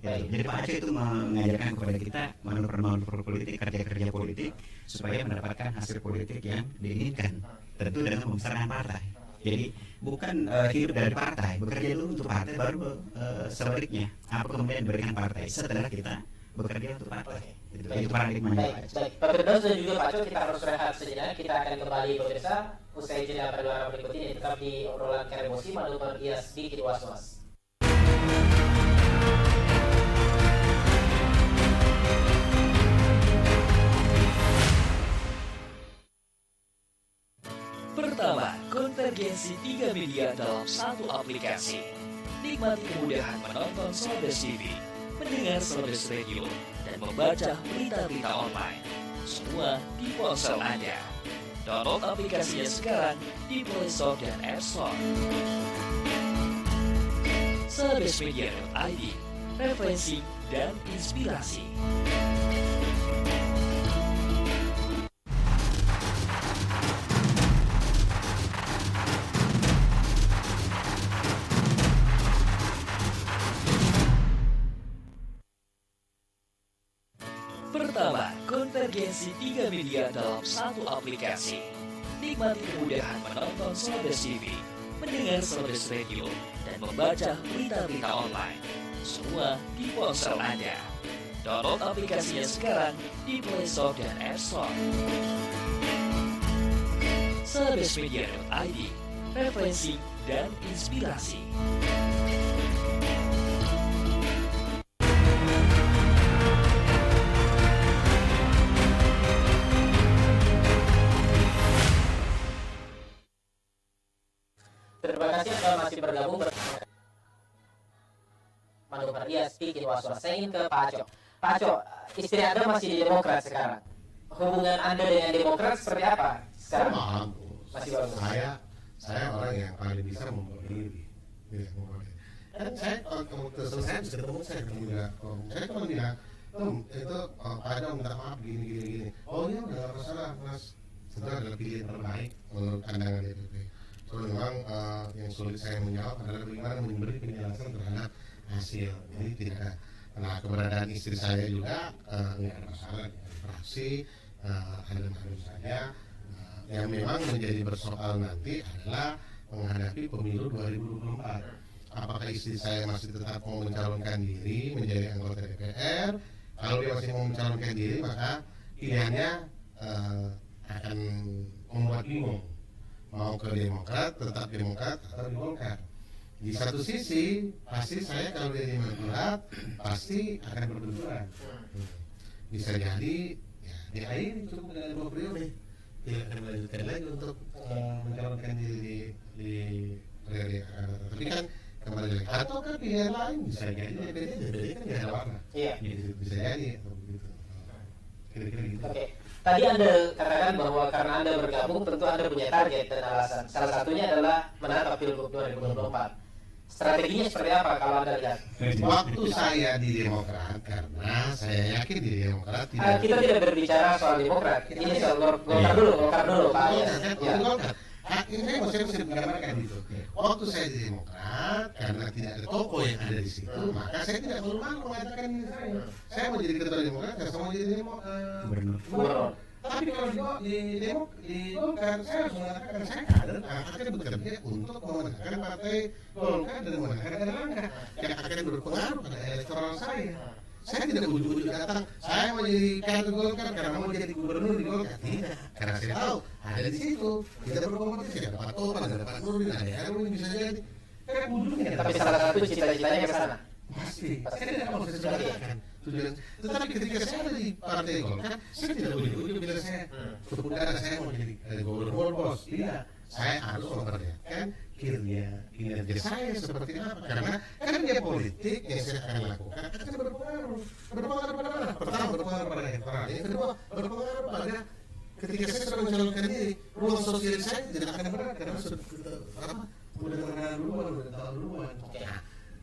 Jadi Pak Aco itu mengajarkan kepada kita manuver politik, kerja-kerja politik supaya mendapatkan hasil politik yang diinginkan, tentu dengan membesarkan partai. Jadi bukan hidup dari partai, bekerja dulu untuk partai, baru sebaliknya apa kemudian diberikan partai setelah kita bekerja untuk partai. Itu paradigmanya. Baik, Pak Firdaus dan juga Pak Aco, kita harus rehat sejenak. Kita akan kembali pemirsa usai jeda pariwara berikut ini tetap di obrolan Karebosi manuver Iyas dikit was-was. konvergensi 3 media dalam satu aplikasi. Nikmati kemudahan menonton Celebes TV, mendengar Celebes Radio, dan membaca berita-berita online. Semua di ponsel Anda. Download aplikasinya sekarang di Play Store dan App Store. Celebesmedia.id, referensi dan inspirasi. Pertama, konvergensi 3 media dalam satu aplikasi. Nikmati kemudahan menonton Celebes TV, mendengar Celebes Radio, dan membaca berita-berita online. Semua di ponsel Anda. Download aplikasinya sekarang di Play Store dan App Store. Celebesmedia.id, referensi dan inspirasi. Terima kasih Anda masih bergabung bersama Manuver Dia Speaking Was. Saya ingin ke Pak Aco. Pak Aco, istri Anda masih di Demokrat sekarang. Hubungan Anda dengan Demokrat seperti apa sekarang? Masih bagus. Saya orang yang paling bisa memperbaiki. Kan saya kalau selesai bisa ketemu, saya ketemu juga. Saya cuma bilang, itu ada minta maaf gini. Oh iya, nggak masalah mas. Sebenarnya adalah pilihan terbaik menurut pandangan DPP. So memang yang sulit saya menjawab adalah bagaimana memberi penjelasan terhadap hasil. Jadi tidak ada. Nah keberadaan istri saya juga nggak ada masalah di fraksi, adem-adem saja. Yang memang menjadi bersoal nanti adalah menghadapi pemilu 2024. Apakah istri saya masih tetap mau mencalonkan diri menjadi anggota DPR? Kalau dia masih mau mencalonkan diri, maka pilihannya akan membuat bingung. Mau ke Demokrat, tetap Demokrat, atau di Golkar. Di satu sisi, pasti saya kalau di Demokrat, pasti akan berbenturan. Bisa jadi, ya, di akhir cukup dengan 2 periode. Tidak akan melanjutkan lagi untuk mencalonkan diri di periode yang akan datang. Tapi kan kembali lagi. Atau kan pilihan lain, bisa jadi DPD kan tidak ada warna. Iya. Bisa jadi, atau begitu. Kira-kira gitu. Oke. Tadi Anda katakan bahwa karena Anda bergabung tentu Anda punya target dan alasan. Salah satunya adalah menatap Pilgub 2024. Strateginya seperti apa kalau Anda lihat? Waktu saya di Demokrat, karena saya yakin di Demokrat Kita tidak berbicara soal Demokrat. Ini soal Golkar dulu, Pak. Ya. Ini saya mesti menggambarkan itu. Waktu saya di Demokrat, karena tidak ada tokoh yang ada di situ, maka saya tidak malu-malu mengatakan diri saya. Saya mau jadi ketua Demokrat, saya mau jadi gubernur. Tapi kalau di Golkar, saya harus mengatakan saya kader akan bekerja untuk memenangkan partai Golkar dan memenangkan Erlangga yang akan berpengaruh pada elektoral saya. Saya tidak ujuk-ujuk datang, saya mau jadi kader Golkar karena mau jadi gubernur di Golkar. Tidak, karena saya tahu ada di situ. Kita berkompetisi, ada Pak Topan, ada Pak Nurdin, ada Erwin, bisa jadi. Kan ujungnya. Tapi salah satu cita-citanya ke sana. Pasti. Saya tidak mau sesuaikan tujuan. Tetapi ketika saya ada di partai Golkar, saya tidak ujuk-ujuk bila saya kemudian saya mau jadi gubernur bos. Tidak, saya harus memperlihatkan kinerja saya seperti apa. Karena kerja politik yang saya akan lakukan akan berpengaruh. Berpengaruh pada mana? Pertama berpengaruh pada elektoral. Yang kedua berpengaruh pada ketika saya sudah mencalonkan diri, ruang sosial saya tidak akan berat karena sudah terkenal duluan, sudah tahu duluan.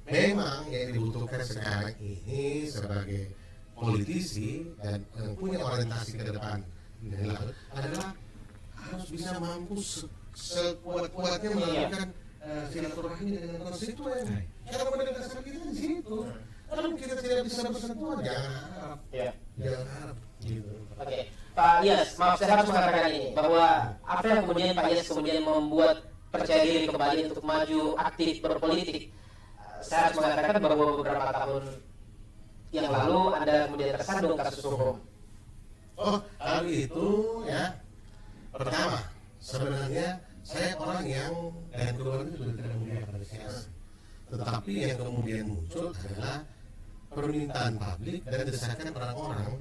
Memang yang dibutuhkan sekarang ini sebagai politisi dan punya orientasi ke depan adalah harus bisa mampu sekuat-kuatnya melakukan silaturahmi dengan konstituen. Cara mendasar kita di situ. Kalau kita tidak bisa bersentuhan, jangan harap. Jangan harap. Gitu. Oke, Pak Ias, maaf saya harus mengatakan ini bahwa apa yang kemudian Pak Ias kemudian membuat percaya diri kembali untuk maju aktif berpolitik. Saya harus mengatakan bahwa beberapa tahun yang lalu Anda kemudian tersandung kasus hukum. Oh, hal itu ya. Pertama, sebenarnya saya orang yang dan keluarga sudah tidak melihat pada siasa. Tetapi yang kemudian muncul adalah permintaan publik dan desakan orang-orang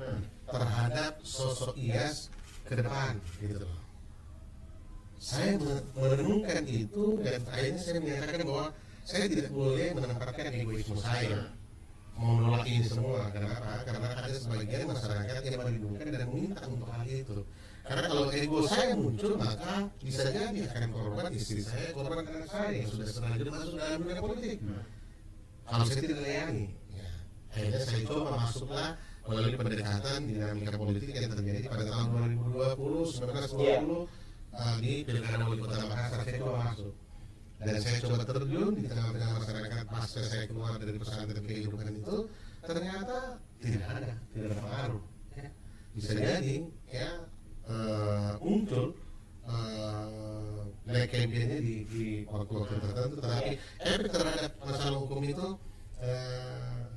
terhadap sosok Ias ke depan, gitu loh. saya merenungkan itu dan akhirnya saya menyatakan bahwa saya tidak boleh menempatkan egoisme saya mau menolak ini semua. Kenapa? Karena ada sebagian masyarakat yang merindukan dan meminta untuk hal itu. Karena kalau ego saya muncul, maka bisa jadi akan korban istri saya, korban anak saya yang sudah selanjutnya masuk dalam dunia politik. Kalau saya tidak layani, ya, akhirnya saya coba masuklah melalui pendekatan dinamika politik yang terjadi pada tahun 2020, 1920 di Pilkada Wali Kota Makassar. Saya coba masuk dan saya coba terjun di tengah-tengah masyarakat pasca saya keluar dari pesantren kehidupan itu, ternyata tidak ada pengaruh. Ya. Bisa jadi ya muncul black campaign-nya di waktu-waktu tertentu, tetapi efek terhadap masalah hukum itu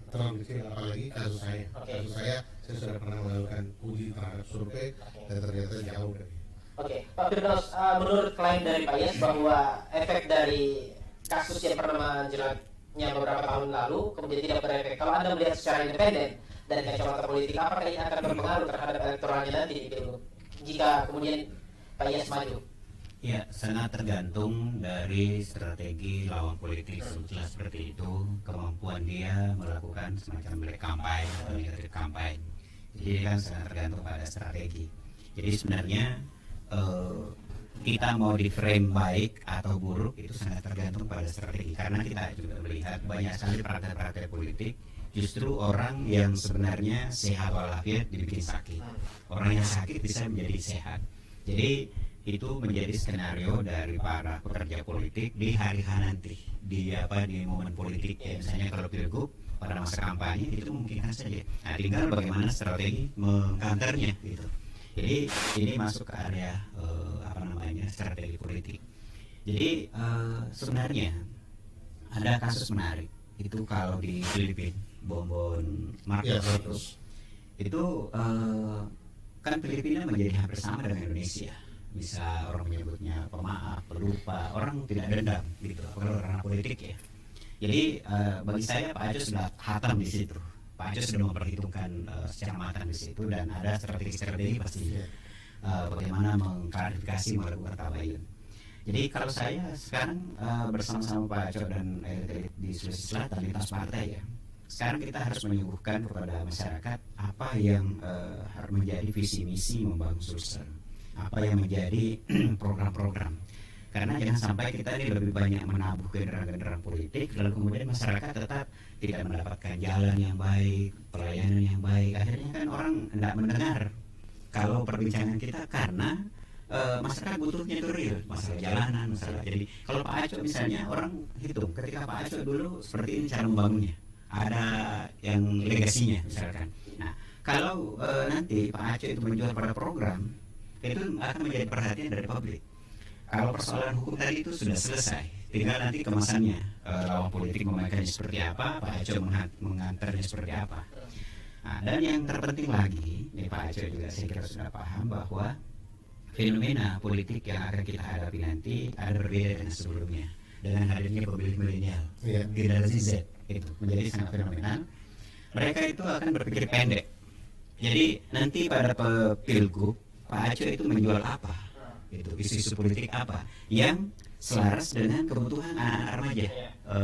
terlalu kecil. Apalagi kasus saya. Kasus saya sudah pernah melakukan uji terhadap survei dan ternyata jauh dari. Oke, Pak Firdaus, menurut klaim dari Pak Yes bahwa efek dari kasus yang pernah menjeratnya beberapa tahun lalu kemudian tidak berefek. Kalau Anda melihat secara independen dari kacamata politik, apakah ini akan berpengaruh terhadap elektoralnya nanti di Pilgub jika kemudian Pak Yes maju? Ya, sangat tergantung dari strategi lawan politik, sebutlah seperti itu, kemampuan dia melakukan semacam black campaign atau negative campaign. Jadi kan sangat tergantung pada strategi. Jadi sebenarnya kita mau di frame baik atau buruk itu sangat tergantung pada strategi, karena kita juga melihat banyak sekali praktek-praktek politik justru orang yang sebenarnya sehat walafiat dibikin sakit, orang yang sakit bisa menjadi sehat. Jadi itu menjadi skenario dari para pekerja politik di hari nanti, di momen politik ya. Misalnya kalau pilgub pada masa kampanye itu mungkin saja. Nah, tinggal bagaimana strategi mengkanternya gitu. Jadi ini masuk ke area strategi politik. Jadi sebenarnya ada kasus menarik itu kalau di Filipina, Bongbong Marcos itu kan Filipina menjadi hampir sama dengan Indonesia. Bisa orang menyebutnya pemaaf, pelupa, orang tidak dendam gitu kalau ranah politik ya. Jadi bagi saya Pak Aco sudah hatam di situ. Pak Aco sudah memperhitungkan secara matang di situ dan ada strategi-strategi pasti bagaimana mengklarifikasi melakukan tabayun. Jadi kalau saya sekarang bersama-sama Pak Aco dan elit di Sulawesi Selatan lintas partai ya, sekarang kita harus menyuguhkan kepada masyarakat apa yang harus menjadi visi misi membangun Sulsel, apa yang menjadi program-program. Karena jangan sampai kita ini lebih banyak menabuh genderang-genderang politik, lalu kemudian masyarakat tetap tidak mendapatkan jalan yang baik, pelayanan yang baik. Akhirnya kan orang tidak mendengar kalau perbincangan kita, karena masyarakat butuhnya itu real, masalah jalanan, masalah. Jadi kalau Pak Aco misalnya orang hitung, ketika Pak Aco dulu seperti ini cara membangunnya, ada yang legasinya misalkan. Nah kalau nanti Pak Aco itu menjual pada program, itu akan menjadi perhatian dari publik. Kalau persoalan hukum tadi itu sudah selesai, tinggal nanti kemasannya, lawan politik memainkannya seperti apa, Pak Aco mengantarnya seperti apa. Nah, dan yang terpenting lagi, ini Pak Aco juga saya kira sudah paham bahwa fenomena politik yang akan kita hadapi nanti ada berbeda dengan sebelumnya. Dengan hadirnya pemilih milenial, generasi Z itu menjadi sangat fenomenal. Mereka itu akan berpikir pendek. Jadi nanti pada pilgub Pak Aco itu menjual apa? Itu isu-isu politik apa yang selaras dengan kebutuhan anak-anak remaja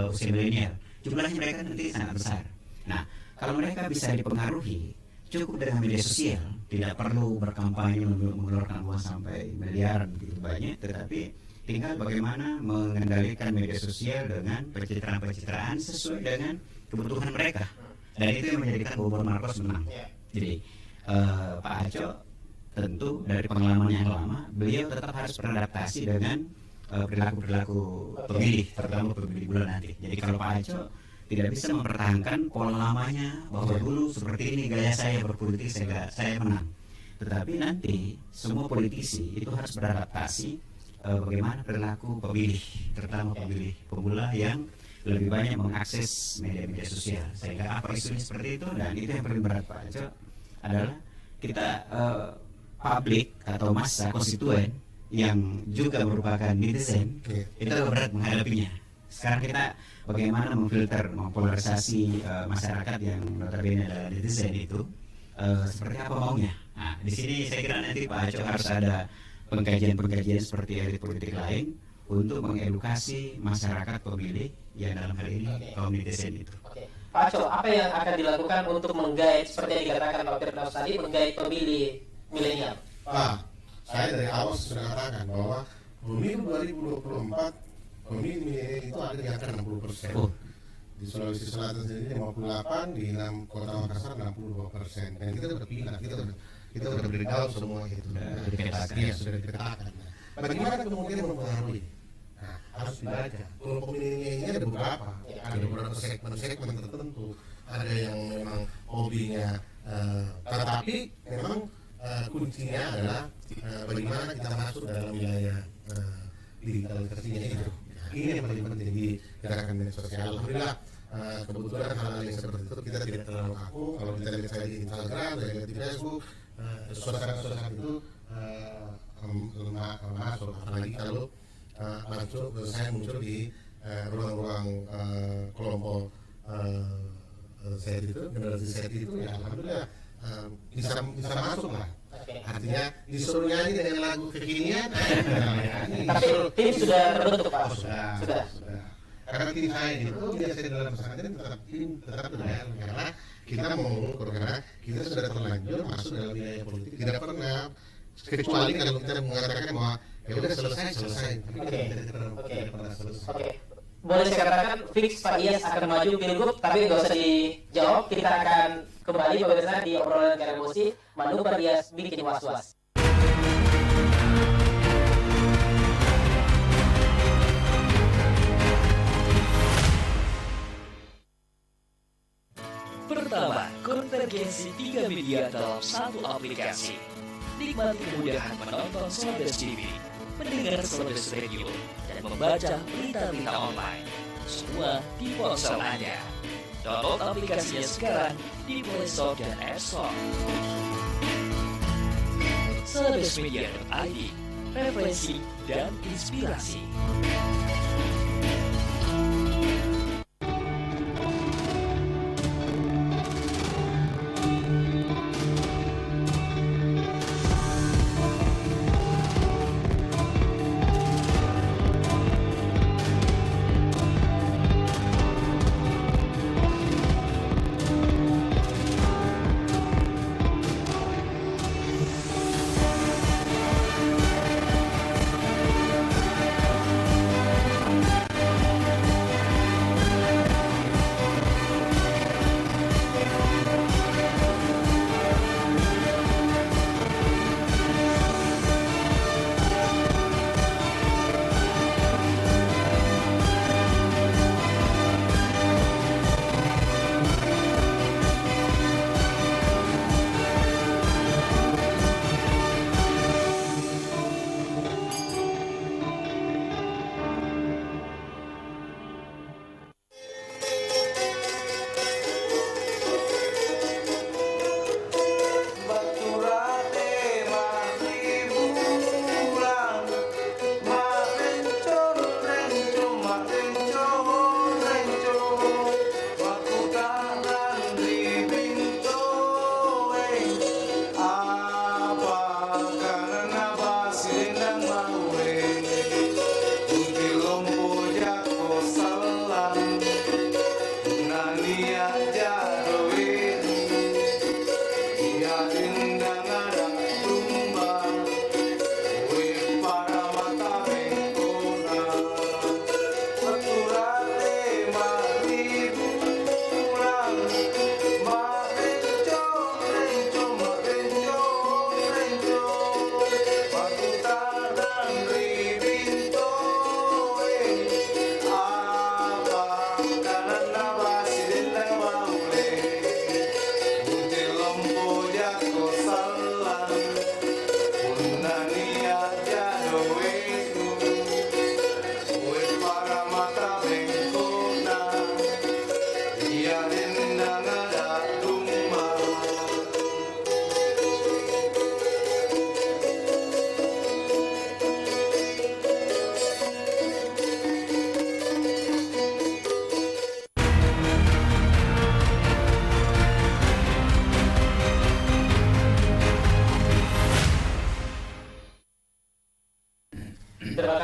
usia milenial. Jumlahnya mereka nanti sangat besar. Nah, kalau mereka bisa dipengaruhi cukup dengan media sosial, tidak perlu berkampanye mengeluarkan uang sampai miliaran begitu banyak, tetapi tinggal bagaimana mengendalikan media sosial dengan pencitraan-pencitraan sesuai dengan kebutuhan mereka. Dan itu yang menjadikan Bongbong Marcos menang. Jadi Pak Aco tentu dari pengalaman yang lama, beliau tetap harus beradaptasi dengan perilaku-perilaku pemilih, terutama pemilih bulan nanti. Jadi kalau Pak Aco tidak bisa mempertahankan pola lamanya bahwa dulu seperti ini gaya saya berpolitik, saya menang. Tetapi nanti semua politisi itu harus beradaptasi bagaimana perilaku pemilih, terutama pemilih pemula yang lebih banyak mengakses media-media sosial. Sehingga apa isunya seperti itu, dan itu yang paling berat Pak Aco adalah kita publik atau massa konstituen yang juga merupakan netizen itu berat menghadapinya. Sekarang kita bagaimana memfilter, mempolarisasi masyarakat yang notabene adalah netizen itu seperti apa maunya. Nah, di sini saya kira nanti Pak Aco harus ada pengkajian-pengkajian seperti elit politik lain untuk mengedukasi masyarakat pemilih yang dalam hal ini kaum netizen itu. Oke. Pak Aco, apa yang akan dilakukan untuk menggait seperti yang dikatakan Pak Firdaus tadi, menggait pemilih milenial? Saya dari awal sudah katakan bahwa pemilu 2024 pemilih milenial itu ada di angka 60%. Oh. Di Sulawesi Selatan sendiri 58, di 6 kota Makassar 62%. Dan kita sudah pilih, kita sudah beritahu semua itu. Iya, sudah dipetakan. Bagaimana kemudian mempengaruhi? Nah, harus dibaca. Kelompok milenial ini ada beberapa, ada beberapa segmen tertentu. Ada yang memang hobinya, tetapi memang kuncinya adalah bagaimana kita masuk dalam wilayah digitalisasinya itu. Ini yang paling penting di gerakan media sosial. Alhamdulillah, kebetulan hal-hal yang seperti itu kita tidak terlalu kaku. Kalau kita lihat saya di Instagram, saya lihat di Facebook, suasana itu masuk. Apalagi kalau saya muncul di ruang-ruang kelompok Z itu, generasi Z itu, ya alhamdulillah bisa masuk lah. Artinya disuruh nyanyi dengan lagu kekinian, Tapi tim sudah terbentuk Pak. Sudah. Karena tim saya itu biasanya dalam pesantren tetap berjalan karena kita mau mengukur, karena kita sudah terlanjur masuk dalam wilayah politik, tidak pernah kecuali kalau kita mengatakan bahwa ya udah selesai. Tidak pernah selesai. Oke. Boleh saya katakan fix Pak Iyas akan maju pilgub, tapi nggak usah dijawab. Kita akan kembali pemirsa di obrolan Karebosi. Manuver Iyas bikin was-was. Pertama, konvergensi 3 media dalam satu aplikasi. Nikmati kemudahan menonton Celebes TV, mendengar Celebes Radio, dan membaca berita-berita online. Semua di ponsel Anda. Download aplikasinya sekarang di Play Store dan App Store. Celebesmedia.id, referensi dan inspirasi.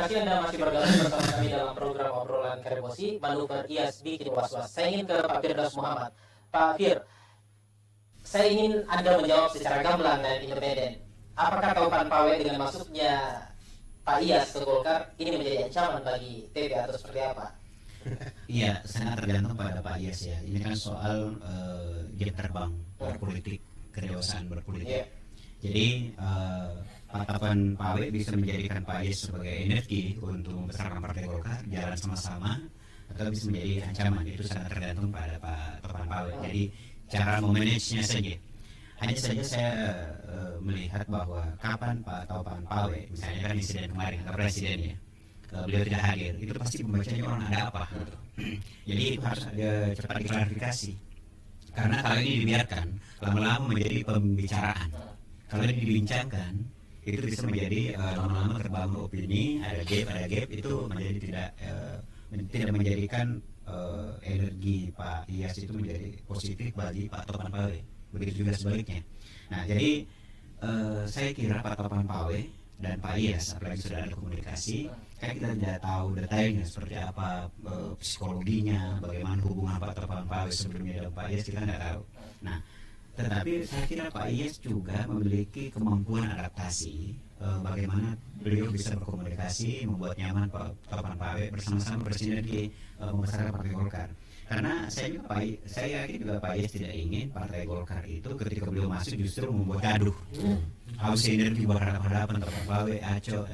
kasih Anda masih bergabung bersama kami dalam program obrolan Karebosi, manuver IAS bikin was-was. Saya ingin ke Pak Firdaus Muhammad. Pak Fir, saya ingin Anda menjawab secara gamblang dan independen. Apakah Taupan Pawe dengan masuknya Pak IAS ke Golkar ini menjadi ancaman bagi TP atau seperti apa? Iya, sangat tergantung pada Pak Yes ya. Ini kan soal jam terbang berpolitik, kedewasaan berpolitik. Jadi Pak Taufan Pawe bisa menjadikan Pak Yes sebagai energi untuk membesarkan Partai Golkar, jalan sama-sama, atau bisa menjadi ancaman. Itu sangat tergantung pada Pak Taufan Pawe. Jadi cara memanagenya saja. Hanya saja saya melihat bahwa kapan Pak Taufan Pawe, misalnya kan insiden kemarin, ke presiden ya, beliau tidak hadir, itu pasti pembacanya orang ada apa gitu. Jadi itu harus ada cepat diklarifikasi. Karena kalau ini dibiarkan lama-lama menjadi pembicaraan. Kalau ini dibincangkan, itu bisa menjadi lama-lama terbangun opini, ada gap itu menjadi tidak menjadikan energi Pak Iyas itu menjadi positif bagi Pak Taufan Pawe. Begitu juga sebaliknya. Nah, jadi saya kira Pak Taufan Pawe dan Pak Iyas, apalagi sudah ada komunikasi, kan kita tidak tahu detailnya seperti apa psikologinya, bagaimana hubungan Pak Taufan Pawe sebelumnya dan Pak Iyas, kita tidak tahu. Nah, tetapi saya kira Pak Iyas juga memiliki kemampuan adaptasi, bagaimana beliau bisa berkomunikasi, membuat nyaman Pak Taufan Pawe bersama-sama bersinergi membesarkan Partai Golkar. Karena saya yakin juga Pak Iyas tidak ingin Partai Golkar itu ketika beliau masuk justru membuat gaduh. Harus sinergi berhadapan Taufan Pawe, Aco.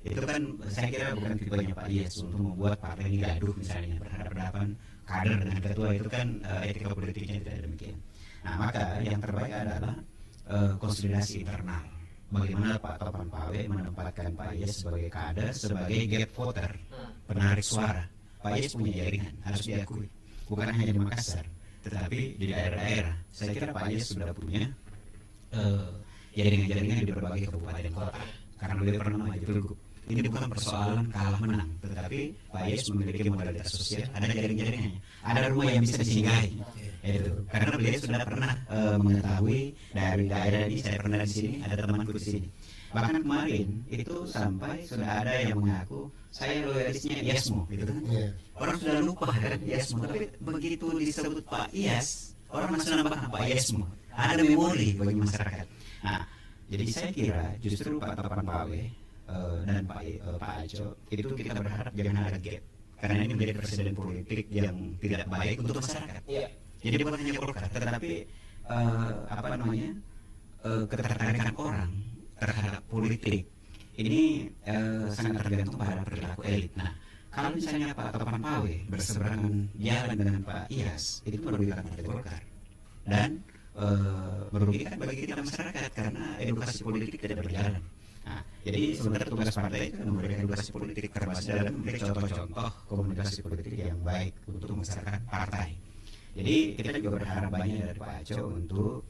Itu kan saya kira bukan tipenya Pak Iyas untuk membuat partai ini gaduh, misalnya berhadapan kader dengan ketua, itu kan etika politiknya tidak demikian. Nah, maka yang terbaik adalah konsolidasi internal. Bagaimana Pak Taufan Pawe menempatkan Pak Iyas sebagai kader, sebagai gate voter, penarik suara. Pak Iyas punya jaringan, harus diakui. Bukan hanya di Makassar, tetapi di daerah-daerah. Saya kira Pak Iyas sudah punya jaringan-jaringan di berbagai kabupaten kota. Karena beliau pernah maju pilgub. Ini bukan persoalan kalah menang, tetapi Pak Iyas memiliki modalitas sosial, ada jaring-jaringannya, ada rumah yang bisa disinggahi. Itu karena beliau sudah pernah mengetahui dari daerah ini, saya pernah di sini, ada temanku di sini. Bahkan kemarin itu sampai sudah ada yang mengaku saya loyalisnya Iyasmo, gitu kan? Orang sudah lupa kan Iyasmo, tapi begitu disebut Pak Iyas, orang masih nambah Pak Iyasmo. Ada memori bagi masyarakat. Nah, jadi saya kira justru Pak Taufan Pawe dan Pak Aco itu kita berharap jangan ada gap, karena ini menjadi presiden politik yang tidak baik untuk masyarakat. Jadi bukan hanya Golkar, tetapi ketertarikan orang terhadap politik ini sangat tergantung pada perilaku elit. Nah, kalau misalnya Pak Taufan Pawe berseberangan jalan dengan Pak Iyas, itu merugikan Partai Golkar dan merugikan bagi kita masyarakat karena edukasi politik tidak berjalan. Nah, jadi sebenarnya tugas partai itu memberikan edukasi politik termasuk dalam memberi contoh-contoh komunikasi politik yang baik untuk membesarkan partai. Jadi kita juga berharap banyak dari Pak Aco untuk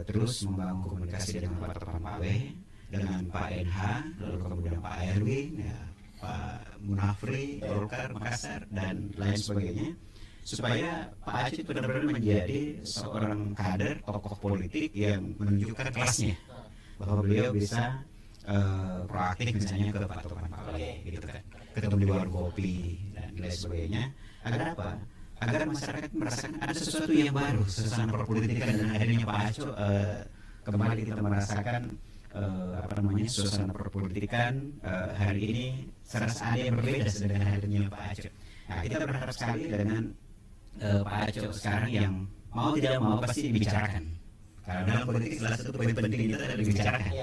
terus membangun komunikasi dengan Pak Taufan Pawe, dengan Pak NH, lalu kemudian Pak Erwin, ya, Pak Munafri, Golkar, Makassar, dan lain sebagainya, supaya Pak Aco itu benar-benar menjadi seorang kader, tokoh politik yang menunjukkan kelasnya, bahwa beliau bisa proaktif misalnya ke Pak Taufan Pawe, gitu kan, ketemu di warung kopi dan lain sebagainya. Agar apa? Agar masyarakat merasakan ada sesuatu yang baru, suasana perpolitikan, dan adanya Pak Aco kembali kita merasakan suasana perpolitikan hari ini serasa ada yang berbeda dengan hadirnya Pak Aco. Nah, kita berharap sekali dengan Pak Aco sekarang yang mau tidak mau pasti dibicarakan. Karena dalam politik salah satu poin penting itu adalah dibicarakan.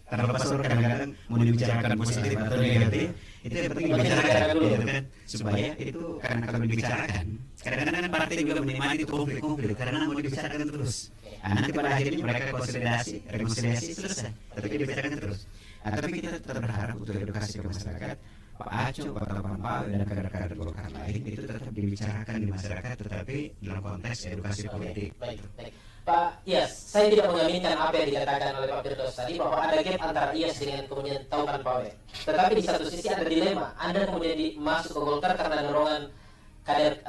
Terlepas orang kadang-kadang mau dibicarakan positif atau negatif, itu yang penting dibicarakan dulu, kan? Supaya itu karena kalau dibicarakan, kadang-kadang partai juga menikmati itu konflik karena mau dibicarakan terus. Nah, nanti pada akhirnya mereka konsolidasi, rekonsiliasi selesai, tapi dibicarakan terus. Nah, tapi kita tetap berharap untuk edukasi ke masyarakat, Pak Aco, Pak Taufan Pawe, dan kader-kader Golkar lain itu tetap dibicarakan di masyarakat, tetapi dalam konteks edukasi politik. Baik. Pak Iyas, saya tidak mengaminkan apa yang dikatakan oleh Pak Firdaus tadi bahwa ada gap antara Iyas dengan kemudian Taufan Pawe. Tetapi di satu sisi ada dilema. Anda kemudian masuk ke Golkar karena dorongan kader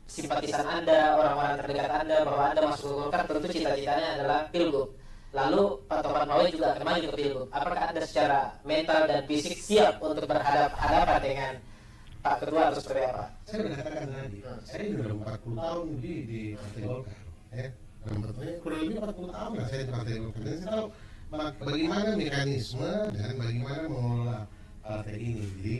simpatisan Anda, orang-orang terdekat Anda, bahwa Anda masuk ke Golkar tentu cita-citanya adalah pilgub. Lalu Pak Topan Mawe juga akan maju ke Pilgub. Apakah Anda secara mental dan fisik siap untuk berhadapan dengan Pak Ketua atau seperti apa? Saya sudah katakan tadi, saya sudah 40 tahun di Partai Golkar, ya. Kurang lebih 40 tahun lah saya di Partai Golkar. Dan saya tahu bagaimana mekanisme dan bagaimana mengelola partai ini. Jadi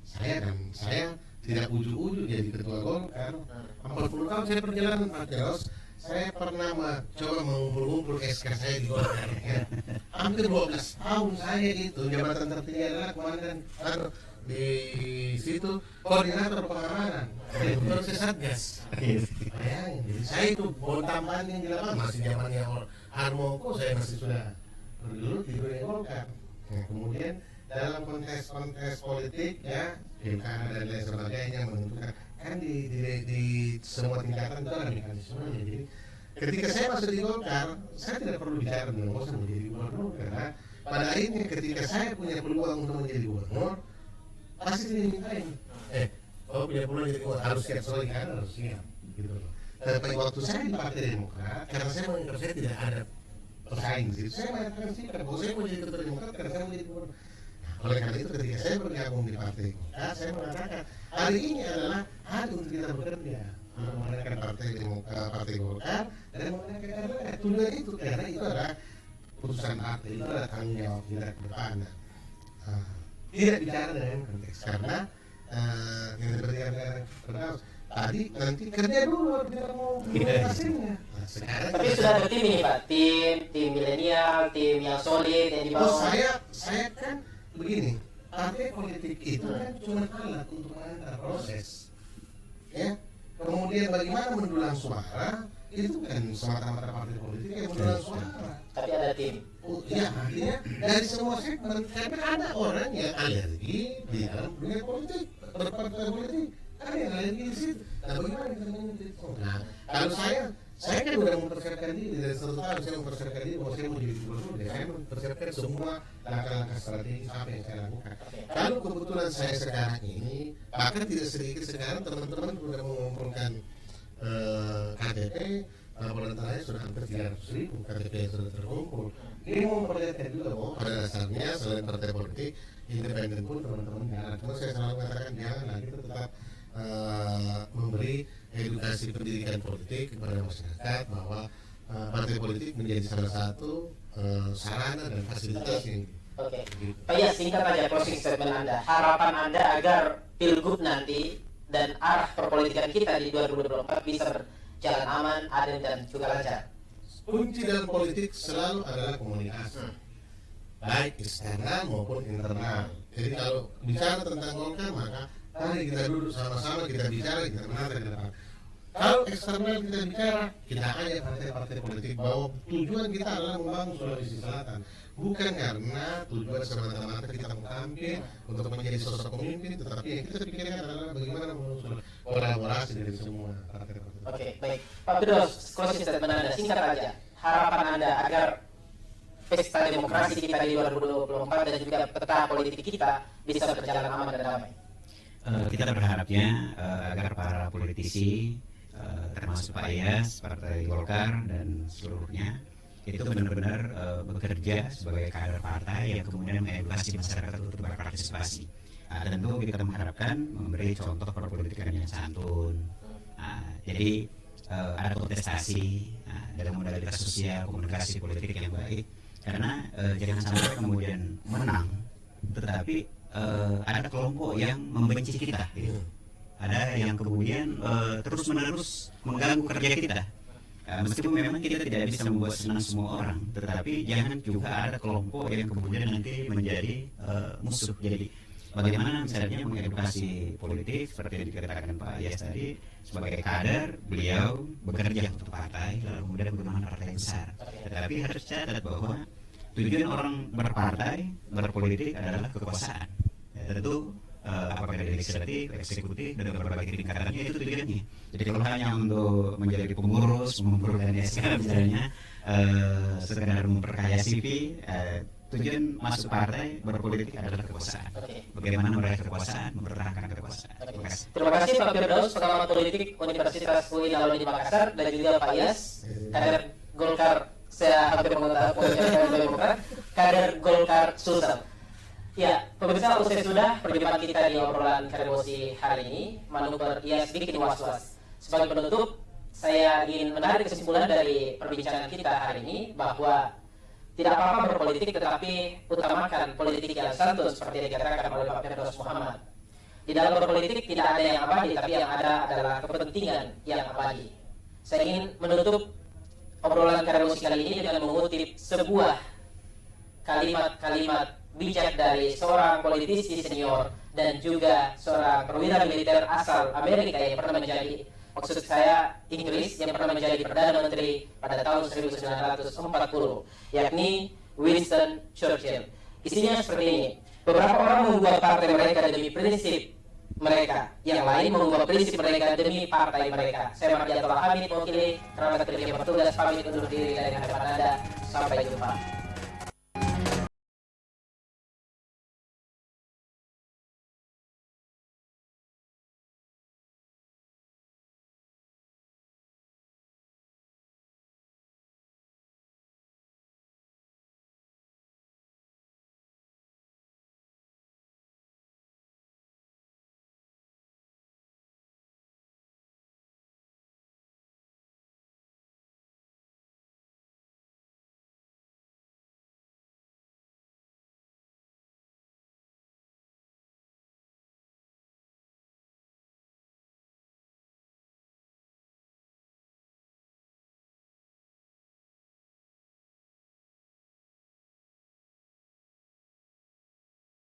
saya tidak ujuk-ujuk jadi ketua Golkar. 40 tahun saya perjalanan Pak Jaros. Saya pernah coba mengumpul-umpul SK saya di Golkar, ya. Hampir 12 tahun saya itu jabatan tertinggi adalah komandan di situ koordinator pengamanan proses Satgas. Bayangin, jadi saya itu bontaman yang di lapangan masih zamannya Harmoko, saya masih sudah dulu di dunia Golkar. Nah, kemudian dalam kontes politik ya pilkada dan lain sebagainya menentukan kan di semua tingkatan itu ada mekanismenya. Jadi ketika saya masuk di Golkar, saya tidak perlu bicara dengan bosan menjadi gubernur, karena pada akhirnya ketika saya punya peluang untuk menjadi gubernur, pasti dimintain. Punya peluang jadi gubernur, harus siap soalnya kan, harus siap gitu loh. Tapi waktu saya di Partai Demokrat, karena saya menganggap saya tidak ada pesaing sih, saya mengatakan sih bahwa saya mau jadi ketua Demokrat karena saya mau jadi gubernur. Oleh karena itu ketika saya bergabung di Partai Golkar, saya mengatakan hari ini adalah hari untuk kita bekerja untuk memenangkan Partai Golkar dan memenangkan RR. Tujuan itu karena itu adalah putusan partai, itu adalah tanggung jawab kita ke depan. Tidak bicara dengan konteks karena yang seperti yang tadi nanti kerja dulu baru kita mau hasilnya. Sekarang tapi sudah ada tim ini Pak, tim milenial, tim yang solid yang dibawa. Saya kan begini, partai politik itu kan cuma alat untuk mengantar proses, ya. Kemudian bagaimana mendulang suara itu kan semata-mata partai politik yang mendulang suara. Tapi ada tim. Ya, artinya dari semua segmen, karena ada orang yang alergi di dalam dunia politik, berpartai politik, ada yang alergi di situ. Nah, bagaimana kita menentukan? Nah, kalau saya kan udah mempersiapkan diri dari 1 tahun saya mempersiapkan diri bahwa saya mau jadi gubernur, saya mempersiapkan semua langkah-langkah strategis apa yang saya lakukan. Kalau kebetulan saya sekarang ini, bahkan tidak sedikit sekarang teman-teman sudah mengumpulkan KTP, laporan saya sudah hampir 300.000 KTP yang sudah terkumpul. Ini mau memperlihatkan juga bahwa pada dasarnya selain partai politik independen pun teman-teman jangan. Cuma saya selalu mengatakan jangan, kita tetap memberi edukasi pendidikan politik kepada masyarakat bahwa partai politik menjadi salah satu sarana dan fasilitas yang Oke. Pak Yas, singkat aja closing statement Anda. Harapan Anda agar Pilgub nanti dan arah perpolitikan kita di 2024 bisa berjalan aman, adil dan juga lancar. Kunci dalam politik selalu adalah komunikasi, baik eksternal maupun internal. Jadi kalau bicara tentang Golkar, maka mari kita duduk sama-sama, kita bicara, kita menata ke depan. Kalau eksternal kita bicara, kita ajak partai-partai politik bahwa tujuan kita adalah membangun Sulawesi Selatan, bukan karena tujuan semata-mata kita mau tampil untuk menjadi sosok pemimpin, tetapi yang kita pikirkan adalah bagaimana membangun kolaborasi dari semua partai-partai. Oke, baik. Pak Firdaus, closing statement Anda singkat aja. Harapan Anda agar pesta demokrasi kita di 2024 dan juga peta politik kita bisa berjalan aman dan damai. Kita berharapnya agar para politisi termasuk Pak Yas, Partai Golkar dan seluruhnya itu benar-benar bekerja sebagai kader partai yang kemudian mengedukasi masyarakat untuk berpartisipasi. Dan tentu kita mengharapkan memberi contoh perpolitikan yang santun. Jadi ada kontestasi dalam modalitas sosial, komunikasi politik yang baik, karena jangan sampai kemudian menang tetapi ada kelompok yang membenci kita gitu. Ada yang kemudian terus-menerus mengganggu kerja kita. Meskipun memang kita tidak bisa membuat senang semua orang, tetapi jangan juga ada kelompok yang kemudian nanti menjadi musuh. Jadi bagaimana misalnya mengedukasi politik seperti yang dikatakan Pak Yas tadi, sebagai kader beliau bekerja untuk partai, lalu kemudian bagaimana partai besar. Tetapi harus catat bahwa tujuan orang berpartai, berpolitik adalah kekuasaan. Tentu apakah dari legislatif, eksekutif, dan berbagai tingkatannya itu tujuannya. Jadi kalau hanya untuk menjadi pengurus, mengumpulkan SK misalnya, sekedar memperkaya CV, tujuan masuk partai berpolitik adalah kekuasaan. Bagaimana meraih kekuasaan, mempertahankan kekuasaan. Terima kasih Pak Firdaus, pengamat politik Universitas UI Alauddin Makassar, dan juga Pak Yas, kader Golkar saya hampir mengucapkan Demokrat, kader Golkar Sulsel. Ya, pemirsa, usai sudah perjumpaan kita di obrolan Karebosi hari ini, manuver ya sedikit was-was. Sebagai penutup, saya ingin menarik kesimpulan dari perbincangan kita hari ini bahwa tidak apa-apa berpolitik, tetapi utamakan politik yang santun seperti yang dikatakan oleh Pak Firdaus Muhammad. Di dalam berpolitik tidak ada yang abadi, tapi yang ada adalah kepentingan yang abadi. Saya ingin menutup obrolan Karebosi kali ini dengan mengutip sebuah kalimat-kalimat bijak dari seorang politisi senior dan juga seorang perwira militer asal Amerika yang pernah menjadi, maksud saya Inggris, yang pernah menjadi Perdana Menteri pada tahun 1940, yakni Winston Churchill. Isinya seperti ini: beberapa orang mengubah partai mereka demi prinsip mereka, yang lain mengubah prinsip mereka demi partai mereka. Saya Mardianto Hamid, mewakili kerabat kerja bertugas, pamit undur diri dari hadapan Anda. Sampai jumpa.